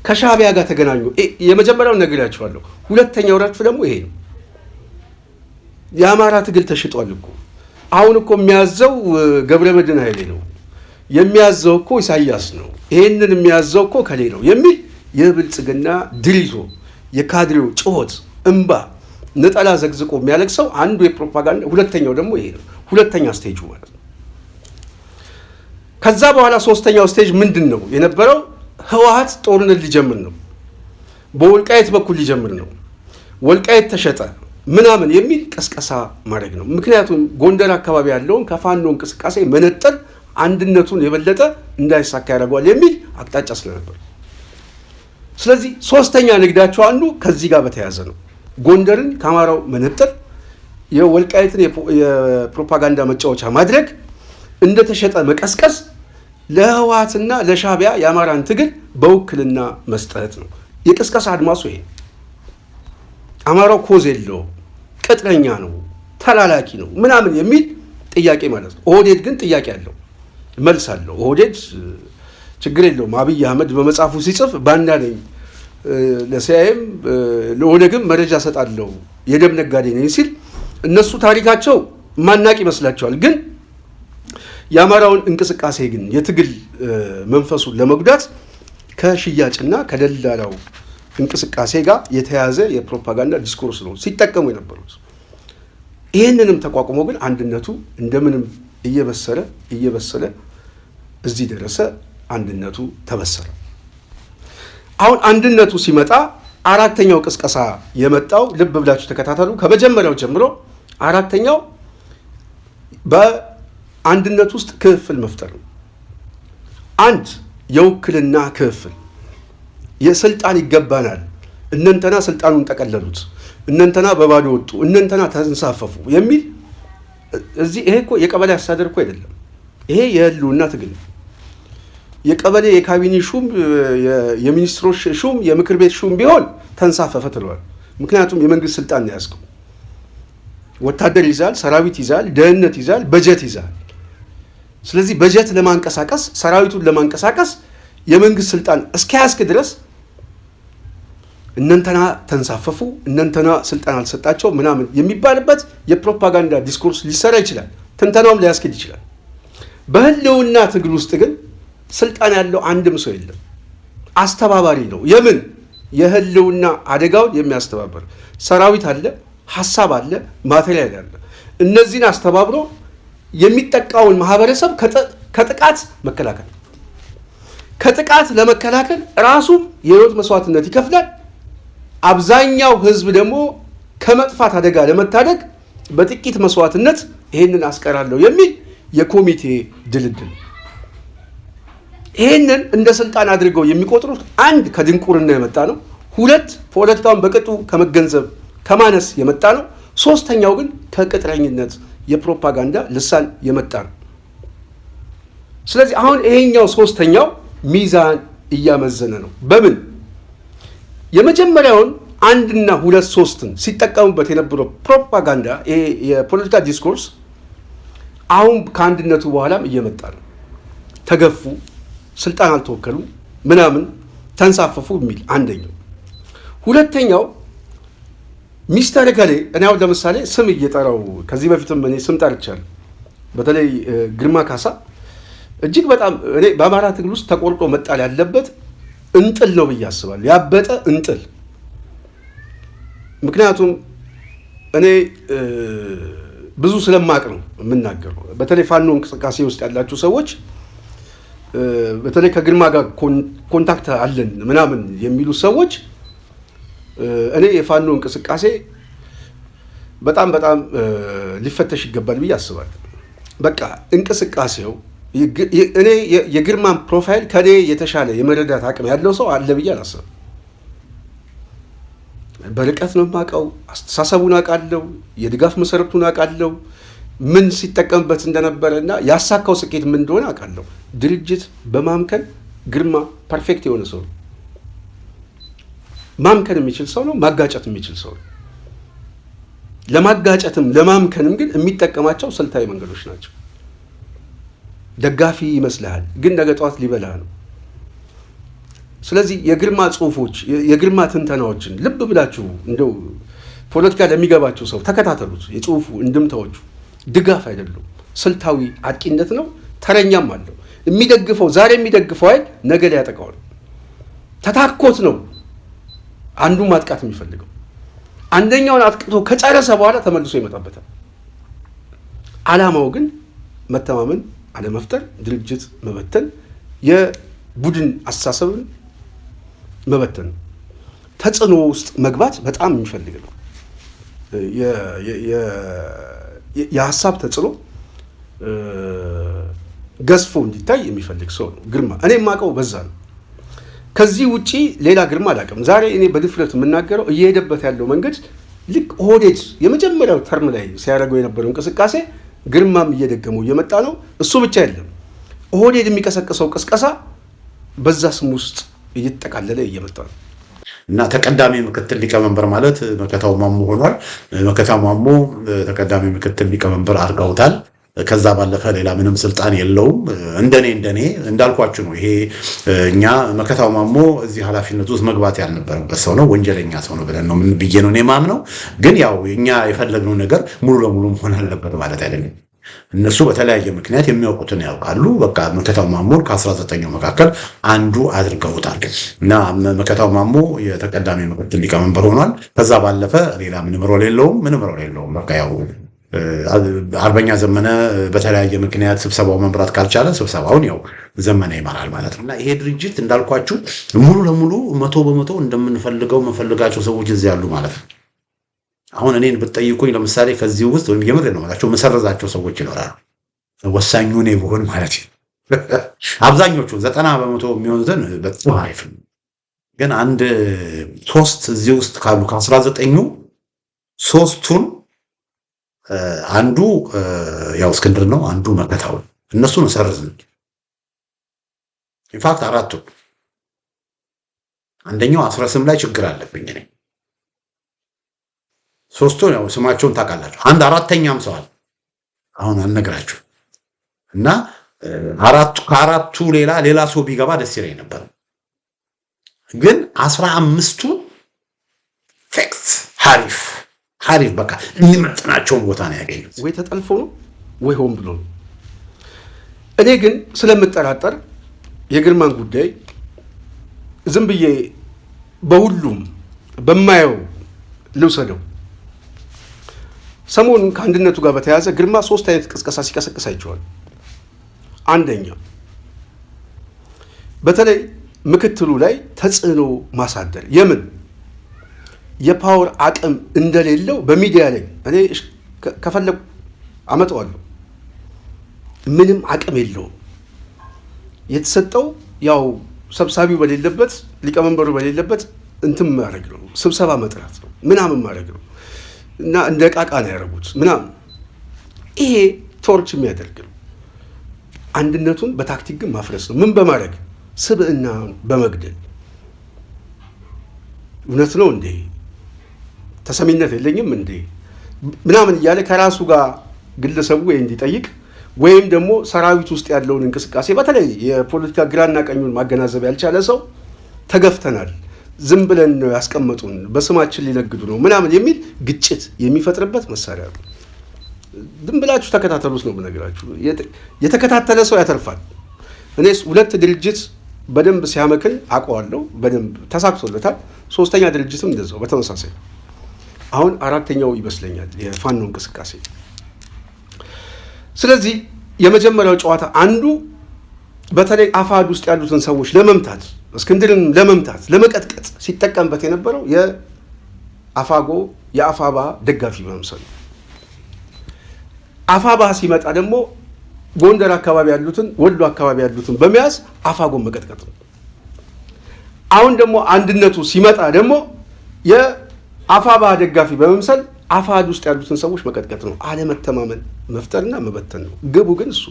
ከሻዕቢያ ጋር ተገናኙ። የመጀመሪያውን ነግሬያቸዋለሁ። ሁለተኛው ረድፍ ደግሞ ይሄ ነው። የአማራ ትግል ተሽጧል እኮ። አሁን እኮ የሚያዘው ገብረመድህን ኃይሌ ነው፣ የሚያዘው እኮ ኢሳያስ ነው፣ ይሄንን የሚያዘው እኮ ከሌ ነው የሚል የብልጽግና ድሪቶ፣ የካድሬው ጩኸት፣ እንባ፣ ነጠላ ዘግዝቆ የሚያለቅሰው አንዱ የፕሮፓጋንዳ ሁለተኛው ደግሞ ይሄ ነው። ሁለተኛ ስቴጁ ማለት ነው። ከዛ በኋላ ሶስተኛው ስቴጅ ምንድን ነው የነበረው? ህወሓት ጦርነት ሊጀምር ነው፣ በወልቃየት በኩል ሊጀምር ነው፣ ወልቃየት ተሸጠ ምናምን የሚል ቀስቀሳ ማድረግ ነው። ምክንያቱም ጎንደር አካባቢ ያለውን ከፋኖ እንቅስቃሴ መነጠል አንድነቱን የበለጠ እንዳይሳካ ያደርገዋል የሚል አቅጣጫ ስለነበር፣ ስለዚህ ሶስተኛ ንግዳቸው አንዱ ከዚህ ጋር በተያያዘ ነው። ጎንደርን ከአማራው መነጠል፣ የወልቃየትን የፕሮፓጋንዳ መጫወቻ ማድረግ፣ እንደተሸጠ መቀስቀስ፣ ለህወሓትና ለሻዕቢያ የአማራን ትግል በውክልና መስጠት ነው። የቅስቀሳ አድማሱ ይሄ። አማራው ኮዝ የለውም፣ ቅጥረኛ ነው፣ ተላላኪ ነው ምናምን የሚል ጥያቄ ማለት ነው። ኦህዴድ ግን ጥያቄ አለው፣ መልስ አለው። ኦህዴድ ችግር የለውም። አብይ አህመድ በመጽሐፉ ሲጽፍ ባንዳ ነኝ፣ ለሲአይኤም ለኦነግም መረጃ ሰጣለሁ፣ የደም ነጋዴ ነኝ ሲል እነሱ ታሪካቸው ማናቅ ይመስላቸዋል። ግን የአማራውን እንቅስቃሴ ግን የትግል መንፈሱን ለመጉዳት ከሽያጭና ከደላላው እንቅስቃሴ ጋር የተያዘ የፕሮፓጋንዳ ዲስኮርስ ነው ሲጠቀሙ የነበሩት። ይህንንም ተቋቁሞ ግን አንድነቱ እንደምንም እየበሰለ እዚህ ደረሰ። አንድነቱ ተበሰረ። አሁን አንድነቱ ሲመጣ አራተኛው ቅስቀሳ የመጣው ልብ ብላችሁ ተከታተሉ። ከመጀመሪያው ጀምሮ አራተኛው በአንድነት ውስጥ ክፍል መፍጠር ነው። አንድ የውክልና ክፍል፣ የስልጣን ይገባናል፣ እነንተና ስልጣኑን ጠቀለሉት፣ እነንተና በባዶ ወጡ፣ እነንተና ተንሳፈፉ የሚል እዚህ ይሄ እኮ የቀበሌ አስተዳደር እኮ አይደለም። ይሄ የህልውና ትግል ነው። የቀበሌ የካቢኔ ሹም፣ የሚኒስትሮች ሹም፣ የምክር ቤት ሹም ቢሆን ተንሳፈፈ ትለዋል። ምክንያቱም የመንግስት ስልጣን ነው ያዝከው። ወታደር ይዛል፣ ሰራዊት ይዛል፣ ደህንነት ይዛል፣ በጀት ይዛል። ስለዚህ በጀት ለማንቀሳቀስ ሰራዊቱን ለማንቀሳቀስ የመንግስት ስልጣን እስከያዝክ ድረስ እነንተና ተንሳፈፉ፣ እነንተና ስልጣን አልሰጣቸው ምናምን የሚባልበት የፕሮፓጋንዳ ዲስኮርስ ሊሰራ ይችላል። ትንተናውም ሊያስኬድ ይችላል። በህልውና ትግል ውስጥ ግን ስልጣን ያለው አንድም ሰው የለም። አስተባባሪ ነው። የምን የህልውና አደጋውን የሚያስተባበር ሰራዊት አለ፣ ሀሳብ አለ፣ ማቴሪያል አለ። እነዚህን አስተባብሮ የሚጠቃውን ማህበረሰብ ከጥቃት መከላከል ከጥቃት ለመከላከል ራሱም የህይወት መስዋዕትነት ይከፍላል። አብዛኛው ህዝብ ደግሞ ከመጥፋት አደጋ ለመታደግ በጥቂት መስዋዕትነት ይሄንን አስቀራለሁ የሚል የኮሚቴ ድልድል። ይሄንን እንደ ስልጣን አድርገው የሚቆጥሩት አንድ ከድንቁርና የመጣ ነው፣ ሁለት ፖለቲካውን በቅጡ ከመገንዘብ ከማነስ የመጣ ነው፣ ሶስተኛው ግን ከቅጥረኝነት የፕሮፓጋንዳ ልሳን የመጣ ነው። ስለዚህ አሁን ይሄኛው ሶስተኛው ሚዛን እያመዘነ ነው። በምን የመጀመሪያውን አንድና ሁለት ሶስትን ሲጠቀሙበት የነበረው ፕሮፓጋንዳ ይሄ የፖለቲካ ዲስኮርስ አሁን ከአንድነቱ በኋላም እየመጣ ነው። ተገፉ፣ ስልጣን አልተወከሉ፣ ምናምን ተንሳፈፉ የሚል አንደኛው። ሁለተኛው ሚስተር ገሌ እኔ አሁን ለምሳሌ ስም እየጠራው ከዚህ በፊትም እኔ ስም ጠርቻለሁ። በተለይ ግርማ ካሳ እጅግ በጣም እኔ በአማራ ትግል ውስጥ ተቆርጦ መጣል ያለበት እንጥል ነው ብዬ አስባለሁ። ያበጠ እንጥል። ምክንያቱም እኔ ብዙ ስለማቅ ነው የምናገረው። በተለይ ፋኖ እንቅስቃሴ ውስጥ ያላችሁ ሰዎች በተለይ ከግርማ ጋር ኮንታክት አለን ምናምን የሚሉ ሰዎች እኔ የፋኖ እንቅስቃሴ በጣም ሊፈተሽ ይገባል ብዬ አስባለሁ። በቃ እንቅስቃሴው እኔ የግርማን ፕሮፋይል ከኔ የተሻለ የመረዳት አቅም ያለው ሰው አለ ብዬ አላስብም። በርቀት ነው የማውቀው፣ አስተሳሰቡን አውቃለሁ፣ የድጋፍ መሰረቱን አውቃለሁ፣ ምን ሲጠቀምበት እንደነበረ እና ያሳካው ስኬት ምን እንደሆነ አውቃለሁ። ድርጅት በማምከን ግርማ ፐርፌክት የሆነ ሰው ነው። ማምከን የሚችል ሰው ነው፣ ማጋጨት የሚችል ሰው ነው። ለማጋጨትም ለማምከንም ግን የሚጠቀማቸው ስልታዊ መንገዶች ናቸው። ደጋፊ ይመስልሃል፣ ግን ነገ ጠዋት ሊበላህ ነው። ስለዚህ የግርማ ጽሁፎች፣ የግርማ ትንተናዎችን ልብ ብላችሁ እንደው ፖለቲካ ለሚገባቸው ሰው ተከታተሉት። የጽሁፉ እንድምታዎቹ ድጋፍ አይደሉም፣ ስልታዊ አጥቂነት ነው። ተረኛም አለው። የሚደግፈው ዛሬ የሚደግፈው አይደል ነገ ሊያጠቃው ነው። ተታኮት ነው አንዱ ማጥቃት የሚፈልገው። አንደኛውን አጥቅቶ ከጨረሰ በኋላ ተመልሶ ይመጣበታል። ዓላማው ግን መተማመን አለመፍጠር፣ ድርጅት መበተን፣ የቡድን አስተሳሰብን መበተን፣ ተጽዕኖ ውስጥ መግባት በጣም የሚፈልግ ነው። የሀሳብ ተጽዕኖ ገዝፎ እንዲታይ የሚፈልግ ሰው ነው ግርማ። እኔ የማውቀው በዛ ነው። ከዚህ ውጪ ሌላ ግርማ አላውቅም። ዛሬ እኔ በድፍረት የምናገረው እየሄደበት ያለው መንገድ ልክ ኦህዴድ የመጀመሪያው ተርም ላይ ሲያደርገው የነበረው እንቅስቃሴ ግርማም እየደገመው እየመጣ ነው። እሱ ብቻ አይደለም፣ ኦህዴድ የሚቀሰቅሰው ቅስቀሳ በዛ ስም ውስጥ እየተጠቃለለ እየመጣ ነው እና ተቀዳሚ ምክትል ሊቀመንበር ማለት መከታው ማሞ ሆኗል። መከታው ማሞ ተቀዳሚ ምክትል ሊቀመንበር አድርገውታል። ከዛ ባለፈ ሌላ ምንም ስልጣን የለውም። እንደኔ እንዳልኳችሁ ነው። ይሄ እኛ መከታው ማሞ እዚህ ኃላፊነት ውስጥ መግባት ያልነበረበት ሰው ነው፣ ወንጀለኛ ሰው ነው ብለን ነው ምን ብዬ ነው እኔ ማምነው። ግን ያው እኛ የፈለግነው ነገር ሙሉ ለሙሉ መሆን አለበት ማለት አይደለም። እነሱ በተለያየ ምክንያት የሚያውቁትን ያውቃሉ። በቃ መከታው ማሞን ከ19ኛው መካከል አንዱ አድርገውታል እና መከታው ማሞ የተቀዳሚ ምክትል ሊቀመንበር ሆኗል። ከዛ ባለፈ ሌላ ምንም ሮል የለውም። በቃ ያው አርበኛ ዘመነ በተለያየ ምክንያት ስብሰባው መምራት ካልቻለ ስብሰባውን ያው ዘመነ ይመራል ማለት ነው። እና ይሄ ድርጅት እንዳልኳችሁ ሙሉ ለሙሉ 100% እንደምንፈልጋቸው ሰዎች እዚህ ያሉ ማለት ነው። አሁን እኔን ብትጠይቁኝ ለምሳሌ ከዚህ ውስጥ ወይም የምር ነው ማለት መሰረዛቸው ሰዎች ይኖራሉ። ወሳኙ ነው ብሆን ማለት ነው። አብዛኞቹ 90% የሚሆኑትን በጣም አሪፍ ነው። ግን አንድ 3 እዚህ ውስጥ ካሉ ከ19ኙ 3ቱን አንዱ ያው እስክንድር ነው፣ አንዱ መከታው። እነሱን ሰርዝን ኢንፋክት 4ቱ አንደኛው አስረስም ላይ ችግር አለብኝ እኔ። 3ቱ ያው ስማቸውን ታውቃላችሁ። አንድ 4ኛም ሰው አለ አሁን አልነግራችሁ እና ከአራቱ ሌላ ሰው ቢገባ ደስ ይለኝ ነበር። ግን 15ቱ ፌክት ሐሪፍ በቃ የሚመጥናቸውን ቦታ ነው ያገኙት። ወይ ተጠልፎ ነው ወይ ሆን ብሎ ነው። እኔ ግን ስለምጠራጠር የግርማን ጉዳይ ዝም ብዬ በሁሉም በማየው ልውሰደው። ሰሞኑን ከአንድነቱ ጋር በተያያዘ ግርማ 3 አይነት ቅስቀሳ ሲቀሰቅስ አይቼዋል። አንደኛ በተለይ ምክትሉ ላይ ተጽዕኖ ማሳደር የምን የፓወር አቅም እንደሌለው በሚዲያ ላይ እኔ ከፈለኩ አመጣዋለሁ። ምንም አቅም የለውም። የተሰጠው ያው ሰብሳቢው በሌለበት ሊቀመንበሩ በሌለበት እንትን ማድረግ ነው፣ ስብሰባ መጥራት ነው፣ ምናምን ማድረግ ነው እና እንደ ቃቃ ነው ያደረጉት ምናምን። ይሄ ቶርች የሚያደርግ ነው። አንድነቱን በታክቲክ ግን ማፍረስ ነው። ምን በማድረግ ስብዕና በመግደል እውነት ነው እንዴ ተሰሚነት የለኝም እንዴ ምናምን እያለ ከራሱ ጋር ግለሰቡ ወይ እንዲጠይቅ ወይም ደግሞ ሰራዊት ውስጥ ያለውን እንቅስቃሴ በተለይ የፖለቲካ ግራና ቀኙን ማገናዘብ ያልቻለ ሰው ተገፍተናል፣ ዝም ብለን ነው ያስቀመጡን፣ በስማችን ሊነግዱ ነው ምናምን የሚል ግጭት የሚፈጥርበት መሳሪያ ነው። ዝም ብላችሁ ተከታተሉት ነው ብነግራችሁ። የተከታተለ ሰው ያተርፋል። እኔስ 2 ድርጅት በደንብ ሲያመክን አውቀዋለሁ፣ በደንብ ተሳክቶለታል። 3ኛ ድርጅትም እንደዛው በተመሳሳይ። አሁን 4ኛው ይመስለኛል የፋኖ እንቅስቃሴ። ስለዚህ የመጀመሪያው ጨዋታ አንዱ በተለይ አፋድ ውስጥ ያሉትን ሰዎች ለመምታት እስክንድርን ለመምታት ለመቀጥቀጥ ሲጠቀምበት የነበረው የአፋጎ የአፋባ ደጋፊ በመምሰል አፋባ ሲመጣ ደግሞ ጎንደር አካባቢ ያሉትን ወሎ አካባቢ ያሉትን በመያዝ አፋጎን መቀጥቀጥ ነው። አሁን ደግሞ አንድነቱ ሲመጣ ደግሞ የአፋባ ደጋፊ በመምሰል አፋድ ውስጥ ያሉትን ሰዎች መቀጥቀጥ ነው። አለመተማመን መፍጠርና መበተን ነው። ግቡ ግን እሱ።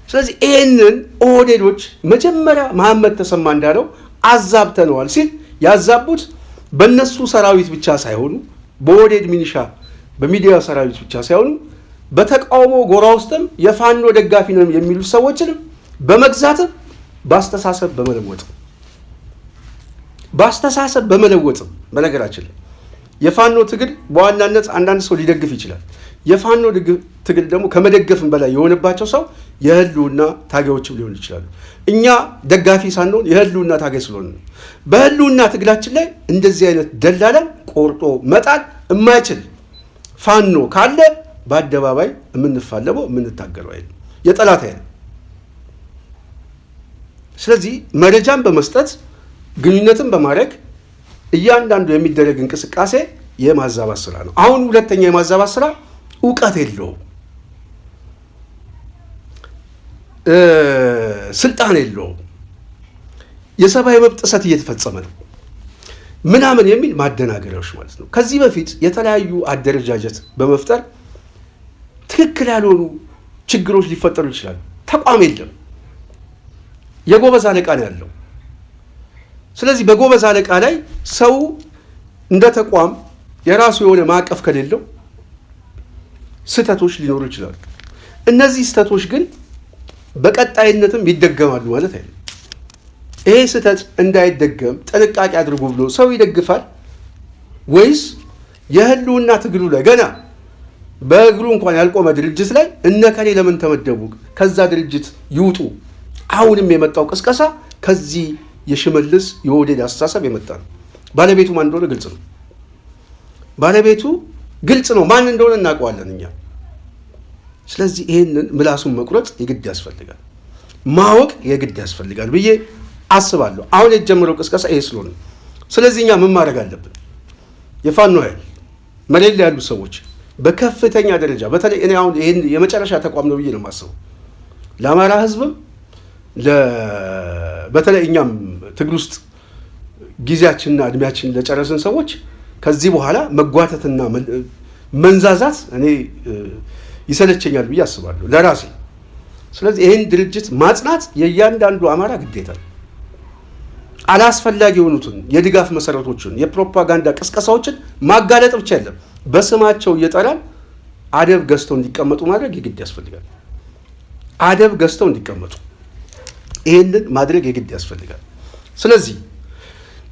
ስለዚህ ይህንን ኦህዴዶች መጀመሪያ መሐመድ ተሰማ እንዳለው አዛብተነዋል ሲል ያዛቡት በእነሱ ሰራዊት ብቻ ሳይሆኑ በኦህዴድ ሚኒሻ በሚዲያ ሰራዊት ብቻ ሳይሆኑ በተቃውሞ ጎራ ውስጥም የፋኖ ደጋፊ ነው የሚሉ ሰዎችንም በመግዛትም በአስተሳሰብ በመለወጥም በነገራችን ላይ የፋኖ ትግል በዋናነት አንዳንድ ሰው ሊደግፍ ይችላል። የፋኖ ትግል ደግሞ ከመደገፍም በላይ የሆነባቸው ሰው የህልውና ታጋዮችም ሊሆኑ ይችላሉ። እኛ ደጋፊ ሳንሆን የህልውና ታጋይ ስለሆነ ነው። በህልውና ትግላችን ላይ እንደዚህ አይነት ደላላን ቆርጦ መጣል የማይችል ፋኖ ካለ በአደባባይ የምንፋለመው የምንታገለው አይደል፣ የጠላት አይደል። ስለዚህ መረጃን በመስጠት ግንኙነትን በማድረግ እያንዳንዱ የሚደረግ እንቅስቃሴ የማዛባት ስራ ነው። አሁን ሁለተኛ የማዛባት ስራ እውቀት የለውም፣ ስልጣን የለውም፣ የሰብአዊ መብት ጥሰት እየተፈጸመ ነው ምናምን የሚል ማደናገሪያዎች ማለት ነው። ከዚህ በፊት የተለያዩ አደረጃጀት በመፍጠር ትክክል ያልሆኑ ችግሮች ሊፈጠሩ ይችላሉ። ተቋም የለም፣ የጎበዝ አለቃ ነው ያለው። ስለዚህ በጎበዝ አለቃ ላይ ሰው እንደ ተቋም የራሱ የሆነ ማዕቀፍ ከሌለው ስህተቶች ሊኖሩ ይችላሉ። እነዚህ ስህተቶች ግን በቀጣይነትም ይደገማሉ ማለት አይደለም። ይሄ ስህተት እንዳይደገም ጥንቃቄ አድርጉ ብሎ ሰው ይደግፋል ወይስ የህልውና ትግሉ ላይ ገና በእግሩ እንኳን ያልቆመ ድርጅት ላይ እነከሌ ለምን ተመደቡ፣ ከዛ ድርጅት ይውጡ? አሁንም የመጣው ቅስቀሳ ከዚህ የሽመልስ የኦህዴድ አስተሳሰብ የመጣ ነው። ባለቤቱ ማን እንደሆነ ግልጽ ነው። ባለቤቱ ግልጽ ነው፣ ማን እንደሆነ እናውቀዋለን እኛ። ስለዚህ ይህንን ምላሱን መቁረጥ የግድ ያስፈልጋል፣ ማወቅ የግድ ያስፈልጋል ብዬ አስባለሁ። አሁን የተጀመረው ቅስቀሳ ይሄ ስለሆነ፣ ስለዚህ እኛ ምን ማድረግ አለብን? የፋኖ ኃይል መሬት ላይ ያሉ ሰዎች በከፍተኛ ደረጃ በተለይ እኔ አሁን ይሄን የመጨረሻ ተቋም ነው ብዬ ነው የማስበው ለአማራ ህዝብም በተለይ እኛም ትግል ውስጥ ጊዜያችንና እድሜያችንን ለጨረስን ሰዎች ከዚህ በኋላ መጓተትና መንዛዛት እኔ ይሰለቸኛል ብዬ አስባለሁ ለራሴ። ስለዚህ ይህን ድርጅት ማጽናት የእያንዳንዱ አማራ ግዴታ ነው። አላስፈላጊ የሆኑትን የድጋፍ መሰረቶችን የፕሮፓጋንዳ ቅስቀሳዎችን ማጋለጥ ብቻ የለም፣ በስማቸው እየጠራን አደብ ገዝተው እንዲቀመጡ ማድረግ የግድ ያስፈልጋል። አደብ ገዝተው እንዲቀመጡ ይህንን ማድረግ የግድ ያስፈልጋል። ስለዚህ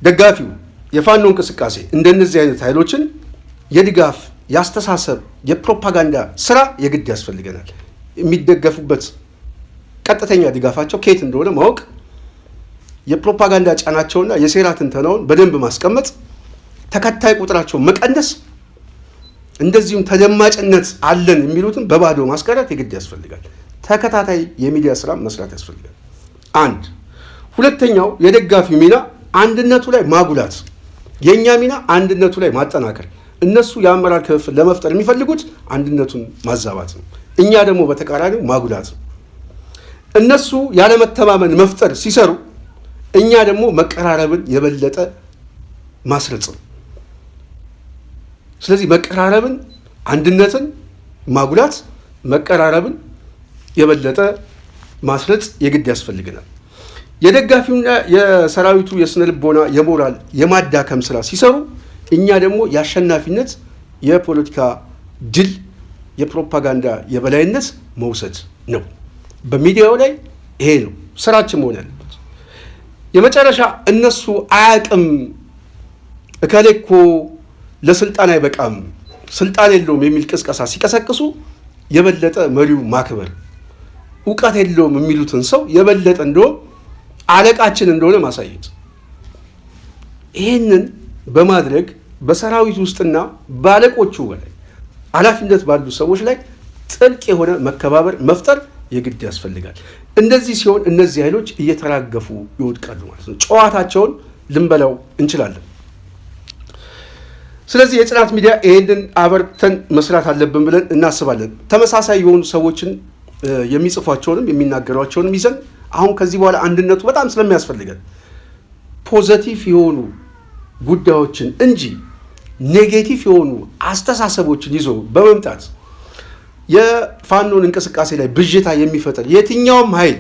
ደጋፊው የፋኖ እንቅስቃሴ እንደነዚህ አይነት ኃይሎችን የድጋፍ ያስተሳሰብ የፕሮፓጋንዳ ስራ የግድ ያስፈልገናል። የሚደገፉበት ቀጥተኛ ድጋፋቸው ከየት እንደሆነ ማወቅ፣ የፕሮፓጋንዳ ጫናቸውና የሴራ ትንተናውን በደንብ ማስቀመጥ፣ ተከታይ ቁጥራቸውን መቀነስ፣ እንደዚሁም ተደማጭነት አለን የሚሉትን በባዶ ማስቀረት የግድ ያስፈልጋል። ተከታታይ የሚዲያ ስራ መስራት ያስፈልጋል። አንድ ሁለተኛው የደጋፊው ሚና አንድነቱ ላይ ማጉላት፣ የኛ ሚና አንድነቱ ላይ ማጠናከር። እነሱ የአመራር ክፍፍል ለመፍጠር የሚፈልጉት አንድነቱን ማዛባት ነው። እኛ ደግሞ በተቃራኒው ማጉላት ነው። እነሱ ያለመተማመን መፍጠር ሲሰሩ፣ እኛ ደግሞ መቀራረብን የበለጠ ማስረጽ ነው። ስለዚህ መቀራረብን፣ አንድነትን ማጉላት፣ መቀራረብን የበለጠ ማስረጽ የግድ ያስፈልገናል። የደጋፊውና የሰራዊቱ የስነ ልቦና የሞራል የማዳከም ስራ ሲሰሩ፣ እኛ ደግሞ የአሸናፊነት የፖለቲካ ድል የፕሮፓጋንዳ የበላይነት መውሰድ ነው። በሚዲያው ላይ ይሄ ነው ስራችን መሆን ያለበት። የመጨረሻ እነሱ አያቅም፣ እከሌ እኮ ለስልጣን አይበቃም፣ ስልጣን የለውም የሚል ቅስቀሳ ሲቀሰቅሱ የበለጠ መሪው ማክበር፣ እውቀት የለውም የሚሉትን ሰው የበለጠ እንደውም አለቃችን እንደሆነ ማሳየት። ይህንን በማድረግ በሰራዊት ውስጥና ባለቆቹ በላይ ኃላፊነት ባሉ ሰዎች ላይ ጥልቅ የሆነ መከባበር መፍጠር የግድ ያስፈልጋል። እንደዚህ ሲሆን እነዚህ ኃይሎች እየተራገፉ ይወድቃሉ ማለት ነው። ጨዋታቸውን ልንበላው እንችላለን። ስለዚህ የጽናት ሚዲያ ይሄንን አበርተን መስራት አለብን ብለን እናስባለን። ተመሳሳይ የሆኑ ሰዎችን የሚጽፏቸውንም የሚናገሯቸውንም ይዘን አሁን ከዚህ በኋላ አንድነቱ በጣም ስለሚያስፈልገን ፖዘቲቭ የሆኑ ጉዳዮችን እንጂ ኔጌቲቭ የሆኑ አስተሳሰቦችን ይዞ በመምጣት የፋኖን እንቅስቃሴ ላይ ብዥታ የሚፈጠር የትኛውም ኃይል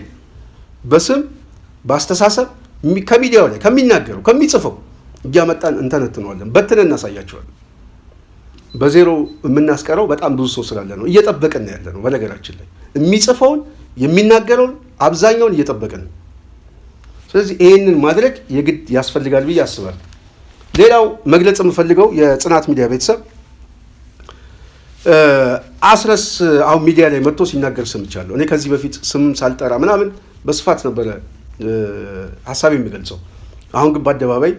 በስም በአስተሳሰብ ከሚዲያው ላይ ከሚናገረው ከሚጽፈው እያመጣን እንተነትነዋለን፣ በትነን እናሳያቸዋለን። በዜሮ የምናስቀረው በጣም ብዙ ሰው ስላለ ነው። እየጠበቅን ያለ ነው። በነገራችን ላይ የሚጽፈውን የሚናገረውን አብዛኛውን እየጠበቅን ነው። ስለዚህ ይህንን ማድረግ የግድ ያስፈልጋል ብዬ አስባለሁ። ሌላው መግለጽ የምፈልገው የጽናት ሚዲያ ቤተሰብ አስረስ አሁን ሚዲያ ላይ መጥቶ ሲናገር ሰምቻለሁ። እኔ ከዚህ በፊት ስም ሳልጠራ ምናምን በስፋት ነበረ ሀሳብ የሚገልጸው። አሁን ግን በአደባባይ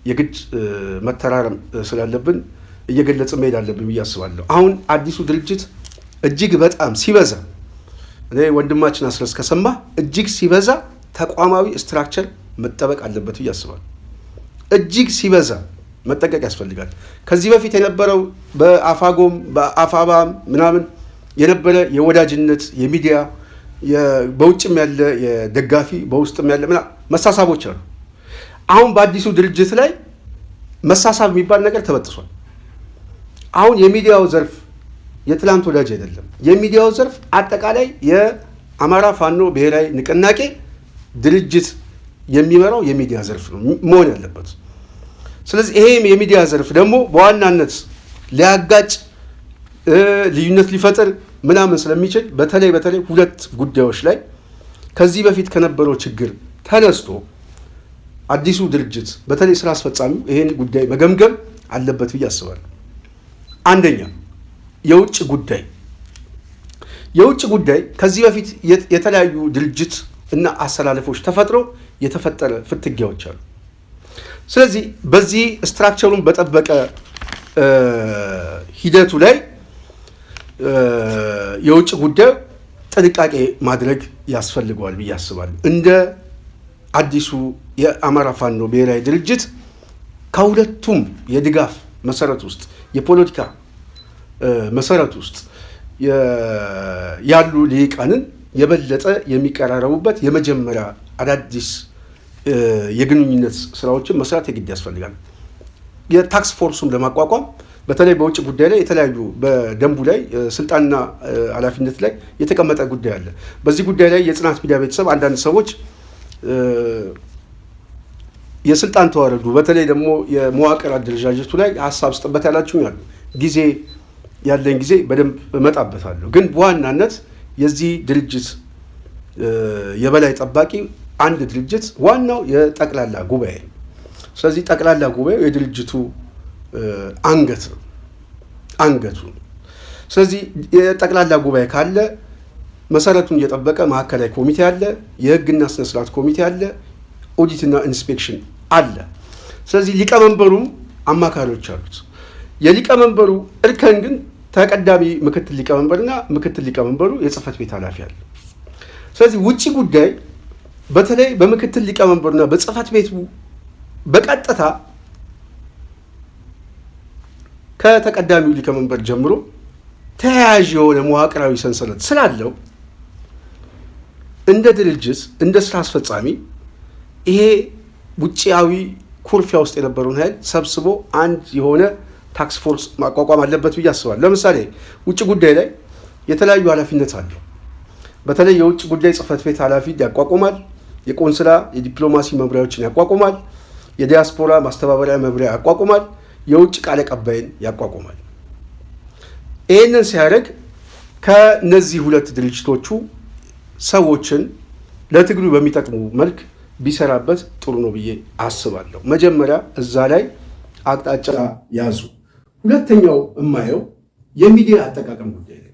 የግድ መተራረም ስላለብን እየገለጽ መሄድ አለብን ብዬ አስባለሁ። አሁን አዲሱ ድርጅት እጅግ በጣም ሲበዛ እኔ ወንድማችን አስረስ ከሰማ እጅግ ሲበዛ ተቋማዊ ስትራክቸር መጠበቅ አለበት ብዬ አስባለሁ። እጅግ ሲበዛ መጠቀቅ ያስፈልጋል። ከዚህ በፊት የነበረው በአፋጎም በአፋባም ምናምን የነበረ የወዳጅነት የሚዲያ በውጭም ያለ የደጋፊ በውስጥም ያለ መሳሳቦች አሉ። አሁን በአዲሱ ድርጅት ላይ መሳሳብ የሚባል ነገር ተበጥሷል። አሁን የሚዲያው ዘርፍ የትላንት ወዳጅ አይደለም። የሚዲያው ዘርፍ አጠቃላይ የአማራ ፋኖ ብሔራዊ ንቅናቄ ድርጅት የሚመራው የሚዲያ ዘርፍ ነው መሆን ያለበት። ስለዚህ ይሄም የሚዲያ ዘርፍ ደግሞ በዋናነት ሊያጋጭ ልዩነት ሊፈጥር ምናምን ስለሚችል በተለይ ሁለት ጉዳዮች ላይ ከዚህ በፊት ከነበረው ችግር ተነስቶ አዲሱ ድርጅት በተለይ ስራ አስፈጻሚው ይሄን ጉዳይ መገምገም አለበት ብዬ አስባለሁ። አንደኛ የውጭ ጉዳይ ከዚህ በፊት የተለያዩ ድርጅት እና አሰላለፎች ተፈጥሮ የተፈጠረ ፍትጊያዎች አሉ። ስለዚህ በዚህ ስትራክቸሩን በጠበቀ ሂደቱ ላይ የውጭ ጉዳይ ጥንቃቄ ማድረግ ያስፈልገዋል ብዬ አስባለሁ። እንደ አዲሱ የአማራ ፋኖ ብሔራዊ ድርጅት ከሁለቱም የድጋፍ መሰረት ውስጥ የፖለቲካ መሰረት ውስጥ ያሉ ልሂቃንን የበለጠ የሚቀራረቡበት የመጀመሪያ አዳዲስ የግንኙነት ስራዎችን መስራት የግድ ያስፈልጋል። የታክስ ፎርሱም ለማቋቋም በተለይ በውጭ ጉዳይ ላይ የተለያዩ በደንቡ ላይ ስልጣንና ኃላፊነት ላይ የተቀመጠ ጉዳይ አለ። በዚህ ጉዳይ ላይ የጽናት ሚዲያ ቤተሰብ አንዳንድ ሰዎች የስልጣን ተዋረዱ በተለይ ደግሞ የመዋቅር አደረጃጀቱ ላይ ሀሳብ ስጥበት ያላችሁ ያሉ ያለኝ ጊዜ በደንብ እመጣበታለሁ። ግን በዋናነት የዚህ ድርጅት የበላይ ጠባቂ አንድ ድርጅት ዋናው የጠቅላላ ጉባኤ ነው። ስለዚህ ጠቅላላ ጉባኤው የድርጅቱ አንገቱ። ስለዚህ የጠቅላላ ጉባኤ ካለ መሰረቱን እየጠበቀ ማዕከላዊ ኮሚቴ አለ፣ የህግና ስነ ስርዓት ኮሚቴ አለ፣ ኦዲትና ኢንስፔክሽን አለ። ስለዚህ ሊቀመንበሩም አማካሪዎች አሉት። የሊቀመንበሩ እርከን ግን ተቀዳሚ ምክትል ሊቀመንበርና ምክትል ሊቀመንበሩ የጽህፈት ቤት ኃላፊ አለ። ስለዚህ ውጭ ጉዳይ በተለይ በምክትል ሊቀመንበሩና በጽህፈት ቤቱ በቀጥታ ከተቀዳሚው ሊቀመንበር ጀምሮ ተያያዥ የሆነ መዋቅራዊ ሰንሰለት ስላለው እንደ ድርጅት እንደ ስራ አስፈጻሚ ይሄ ውጪያዊ ኩርፊያ ውስጥ የነበረውን ኃይል ሰብስቦ አንድ የሆነ ታክስ ፎርስ ማቋቋም አለበት ብዬ አስባለሁ። ለምሳሌ ውጭ ጉዳይ ላይ የተለያዩ ኃላፊነት አለው። በተለይ የውጭ ጉዳይ ጽህፈት ቤት ኃላፊ ያቋቁማል። የቆንስላ የዲፕሎማሲ መምሪያዎችን ያቋቁማል። የዲያስፖራ ማስተባበሪያ መምሪያ ያቋቁማል። የውጭ ቃል አቀባይን ያቋቁማል። ይህንን ሲያደርግ ከነዚህ ሁለት ድርጅቶቹ ሰዎችን ለትግሉ በሚጠቅሙ መልክ ቢሰራበት ጥሩ ነው ብዬ አስባለሁ። መጀመሪያ እዛ ላይ አቅጣጫ ያዙ። ሁለተኛው የማየው የሚዲያ አጠቃቀም ጉዳይ ላይ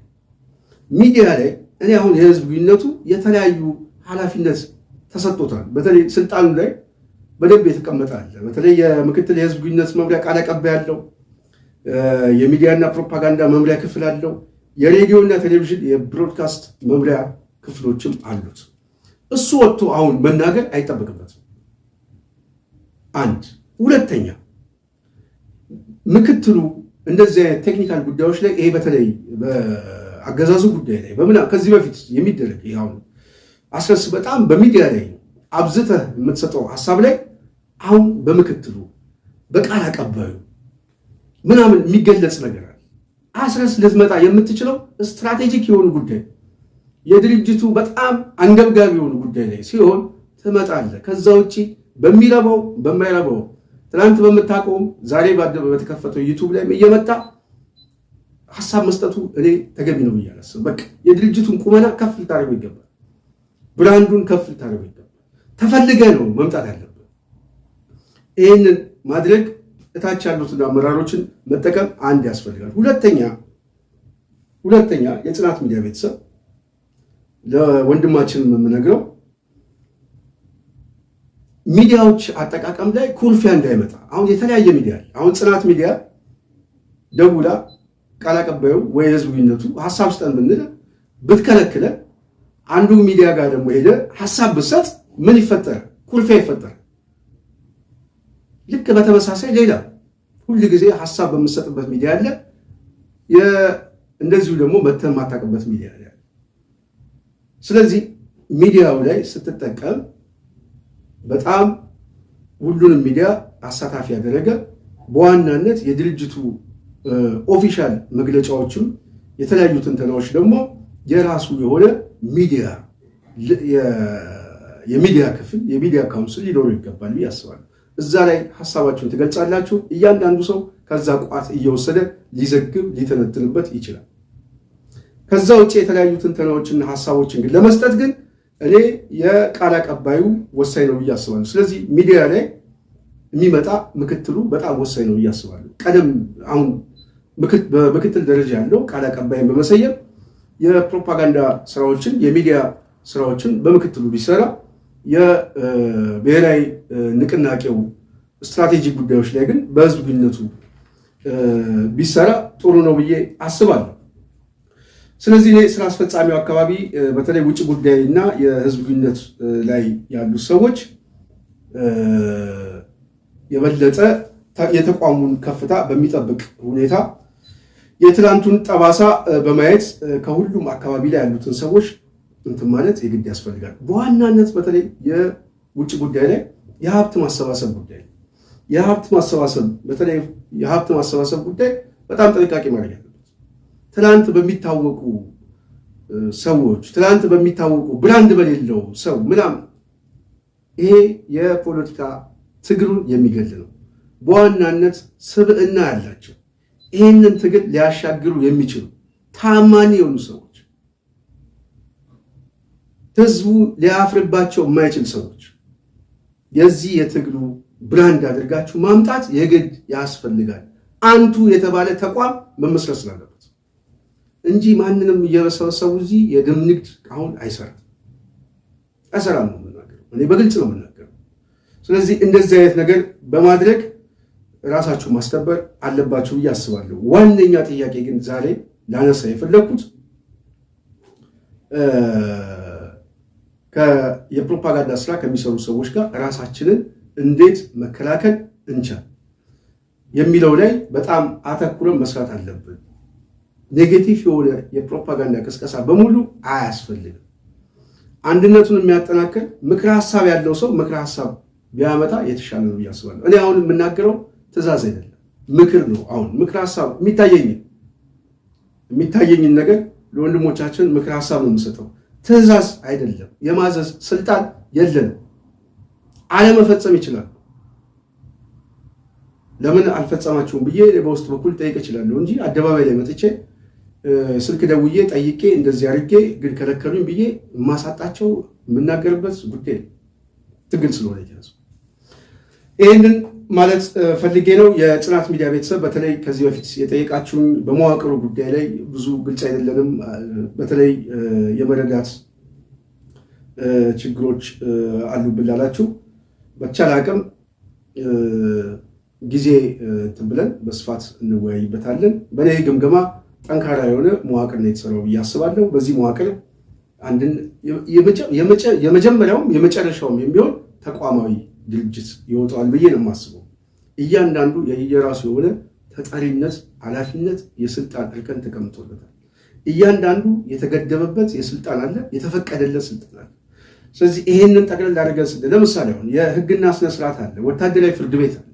ሚዲያ ላይ እኔ አሁን የህዝብ ግንኙነቱ የተለያዩ ኃላፊነት ተሰጥቶታል። በተለይ ስልጣኑ ላይ በደንብ የተቀመጠ አለ። በተለይ የምክትል የህዝብ ግንኙነት መምሪያ ቃል አቀባይ አለው። የሚዲያና ፕሮፓጋንዳ መምሪያ ክፍል አለው። የሬዲዮና ቴሌቪዥን የብሮድካስት መምሪያ ክፍሎችም አሉት። እሱ ወጥቶ አሁን መናገር አይጠበቅበትም። አንድ ሁለተኛ ምክትሉ እንደዚህ አይነት ቴክኒካል ጉዳዮች ላይ ይሄ በተለይ በአገዛዙ ጉዳይ ላይ ከዚህ በፊት የሚደረግ ይሁን አስረስ በጣም በሚዲያ ላይ አብዝተህ የምትሰጠው ሐሳብ ላይ አሁን በምክትሉ በቃል አቀባዩ ምናምን የሚገለጽ ነገር አለ። አስረስ ልትመጣ የምትችለው ስትራቴጂክ የሆኑ ጉዳይ የድርጅቱ በጣም አንገብጋቢ የሆኑ ጉዳይ ላይ ሲሆን ትመጣለህ። ከዛ ውጪ በሚረባው በማይረባው ትናንት በምታውቀውም ዛሬ በተከፈተው ዩቲዩብ ላይ እየመጣ ሐሳብ መስጠቱ እኔ ተገቢ ነው ብዬ አላስብም። በቃ የድርጅቱን ቁመና ከፍ ልታደርገው ይገባል። ብራንዱን ከፍ ልታደርገው ይገባል። ተፈልገህ ነው መምጣት ያለብህ። ይህንን ማድረግ እታች ያሉትን አመራሮችን መጠቀም አንድ ያስፈልጋል። ሁለተኛ የጽናት ሚዲያ ቤተሰብ ለወንድማችን የምነግረው ሚዲያዎች አጠቃቀም ላይ ኩርፊያ እንዳይመጣ። አሁን የተለያየ ሚዲያ አለ። አሁን ጽናት ሚዲያ ደውላ ቃል አቀባዩ ወይ ህዝብ ግንኙነቱ ሐሳብ ስጠን ብንል ብትከለክለ አንዱ ሚዲያ ጋር ደግሞ ሄደ ሐሳብ ብሰጥ ምን ይፈጠራል? ኩርፊያ ይፈጠራል። ልክ በተመሳሳይ ሌላ ሁሉ ጊዜ ሐሳብ በምሰጥበት ሚዲያ አለ፣ እንደዚሁ ደግሞ መተህ የማታውቅበት ሚዲያ አለ። ስለዚህ ሚዲያው ላይ ስትጠቀም በጣም ሁሉንም ሚዲያ አሳታፊ ያደረገ በዋናነት የድርጅቱ ኦፊሻል መግለጫዎችም የተለያዩ ትንተናዎች ደግሞ የራሱ የሆነ ሚዲያ የሚዲያ ክፍል የሚዲያ ካውንስል ሊኖረው ይገባል ብዬ አስባለሁ። እዛ ላይ ሐሳባችሁን ትገልጻላችሁ። እያንዳንዱ ሰው ከዛ ቋት እየወሰደ ሊዘግብ ሊተነትንበት ይችላል። ከዛ ውጭ የተለያዩ ትንተናዎችና ሐሳቦችን ግን ለመስጠት ግን እኔ የቃል አቀባዩ ወሳኝ ነው ብዬ አስባለሁ። ስለዚህ ሚዲያ ላይ የሚመጣ ምክትሉ በጣም ወሳኝ ነው ብዬ አስባለሁ። ቀደም አሁን በምክትል ደረጃ ያለው ቃል አቀባይን በመሰየም የፕሮፓጋንዳ ስራዎችን የሚዲያ ስራዎችን በምክትሉ ቢሰራ የብሔራዊ ንቅናቄው ስትራቴጂክ ጉዳዮች ላይ ግን በህዝብ ግንኙነቱ ቢሰራ ጥሩ ነው ብዬ አስባለሁ። ስለዚህ ስራ አስፈጻሚው አካባቢ በተለይ ውጭ ጉዳይ እና የህዝብ ግንኙነት ላይ ያሉ ሰዎች የበለጠ የተቋሙን ከፍታ በሚጠብቅ ሁኔታ የትላንቱን ጠባሳ በማየት ከሁሉም አካባቢ ላይ ያሉትን ሰዎች እንትን ማለት የግድ ያስፈልጋል። በዋናነት በተለይ የውጭ ጉዳይ ላይ የሀብት ማሰባሰብ ጉዳይ በተለይ የሀብት ማሰባሰብ ጉዳይ በጣም ጥንቃቄ ማድረግ ያለበት። ትላንት በሚታወቁ ሰዎች ትላንት በሚታወቁ ብራንድ በሌለው ሰው ምናምን ይሄ የፖለቲካ ትግሉን የሚገል ነው። በዋናነት ስብዕና ያላቸው ይህንን ትግል ሊያሻግሩ የሚችሉ ታማኝ የሆኑ ሰዎች፣ ህዝቡ ሊያፍርባቸው የማይችል ሰዎች የዚህ የትግሉ ብራንድ አድርጋችሁ ማምጣት የግድ ያስፈልጋል። አንቱ የተባለ ተቋም መመስረት ስላለበት እንጂ ማንንም እየበሰበሰቡ እዚህ የደም ንግድ አሁን አይሰራም ነው የምናገረው። እኔ በግልጽ ነው የምናገረው። ስለዚህ እንደዚህ አይነት ነገር በማድረግ ራሳችሁ ማስተባበር አለባችሁ ብዬ አስባለሁ። ዋነኛ ጥያቄ ግን ዛሬ ላነሳ የፈለኩት የፕሮፓጋንዳ ስራ ከሚሰሩ ሰዎች ጋር ራሳችንን እንዴት መከላከል እንችላለን የሚለው ላይ በጣም አተኩረን መስራት አለብን። ኔጌቲቭ የሆነ የፕሮፓጋንዳ ቅስቀሳ በሙሉ አያስፈልግም። አንድነቱን የሚያጠናክር ምክረ ሀሳብ ያለው ሰው ምክረ ሀሳብ ቢያመጣ የተሻለ ነው ብዬ አስባለሁ። እኔ አሁን የምናገረው ትእዛዝ አይደለም፣ ምክር ነው። አሁን ምክረ ሀሳብ የሚታየኝን ነገር ለወንድሞቻችን ምክረ ሀሳብ ነው የምሰጠው፣ ትእዛዝ አይደለም። የማዘዝ ስልጣን የለንም። አለመፈጸም ይችላል። ለምን አልፈጸማችሁም ብዬ በውስጥ በኩል ጠይቅ እችላለሁ እንጂ አደባባይ ላይ መጥቼ ስልክ ደውዬ ጠይቄ እንደዚህ አድርጌ ግን ከለከሉኝ ብዬ የማሳጣቸው የምናገርበት ጉዳይ ትግል ስለሆነ ይያዙ። ይህንን ማለት ፈልጌ ነው። የጽናት ሚዲያ ቤተሰብ በተለይ ከዚህ በፊት የጠየቃችሁኝ በመዋቅሩ ጉዳይ ላይ ብዙ ግልጽ አይደለንም። በተለይ የመረዳት ችግሮች አሉብን ላላችሁ በተቻለ አቅም ጊዜ ብለን በስፋት እንወያይበታለን። በእኔ ግምገማ ጠንካራ የሆነ መዋቅር ነው የተሰራው ብዬ አስባለሁ። በዚህ መዋቅር አንድን የመጀመሪያውም የመጨረሻውም የሚሆን ተቋማዊ ድርጅት ይወጣል ብዬ ነው የማስበው። እያንዳንዱ የየራሱ የሆነ ተጠሪነት፣ ኃላፊነት፣ የስልጣን እርከን ተቀምጦለታል። እያንዳንዱ የተገደበበት የስልጣን አለ፣ የተፈቀደለት ስልጣን አለ። ስለዚህ ይሄንን ጠቅለል አድርገን ለምሳሌ አሁን የህግና ስነስርዓት አለ፣ ወታደራዊ ፍርድ ቤት አለ።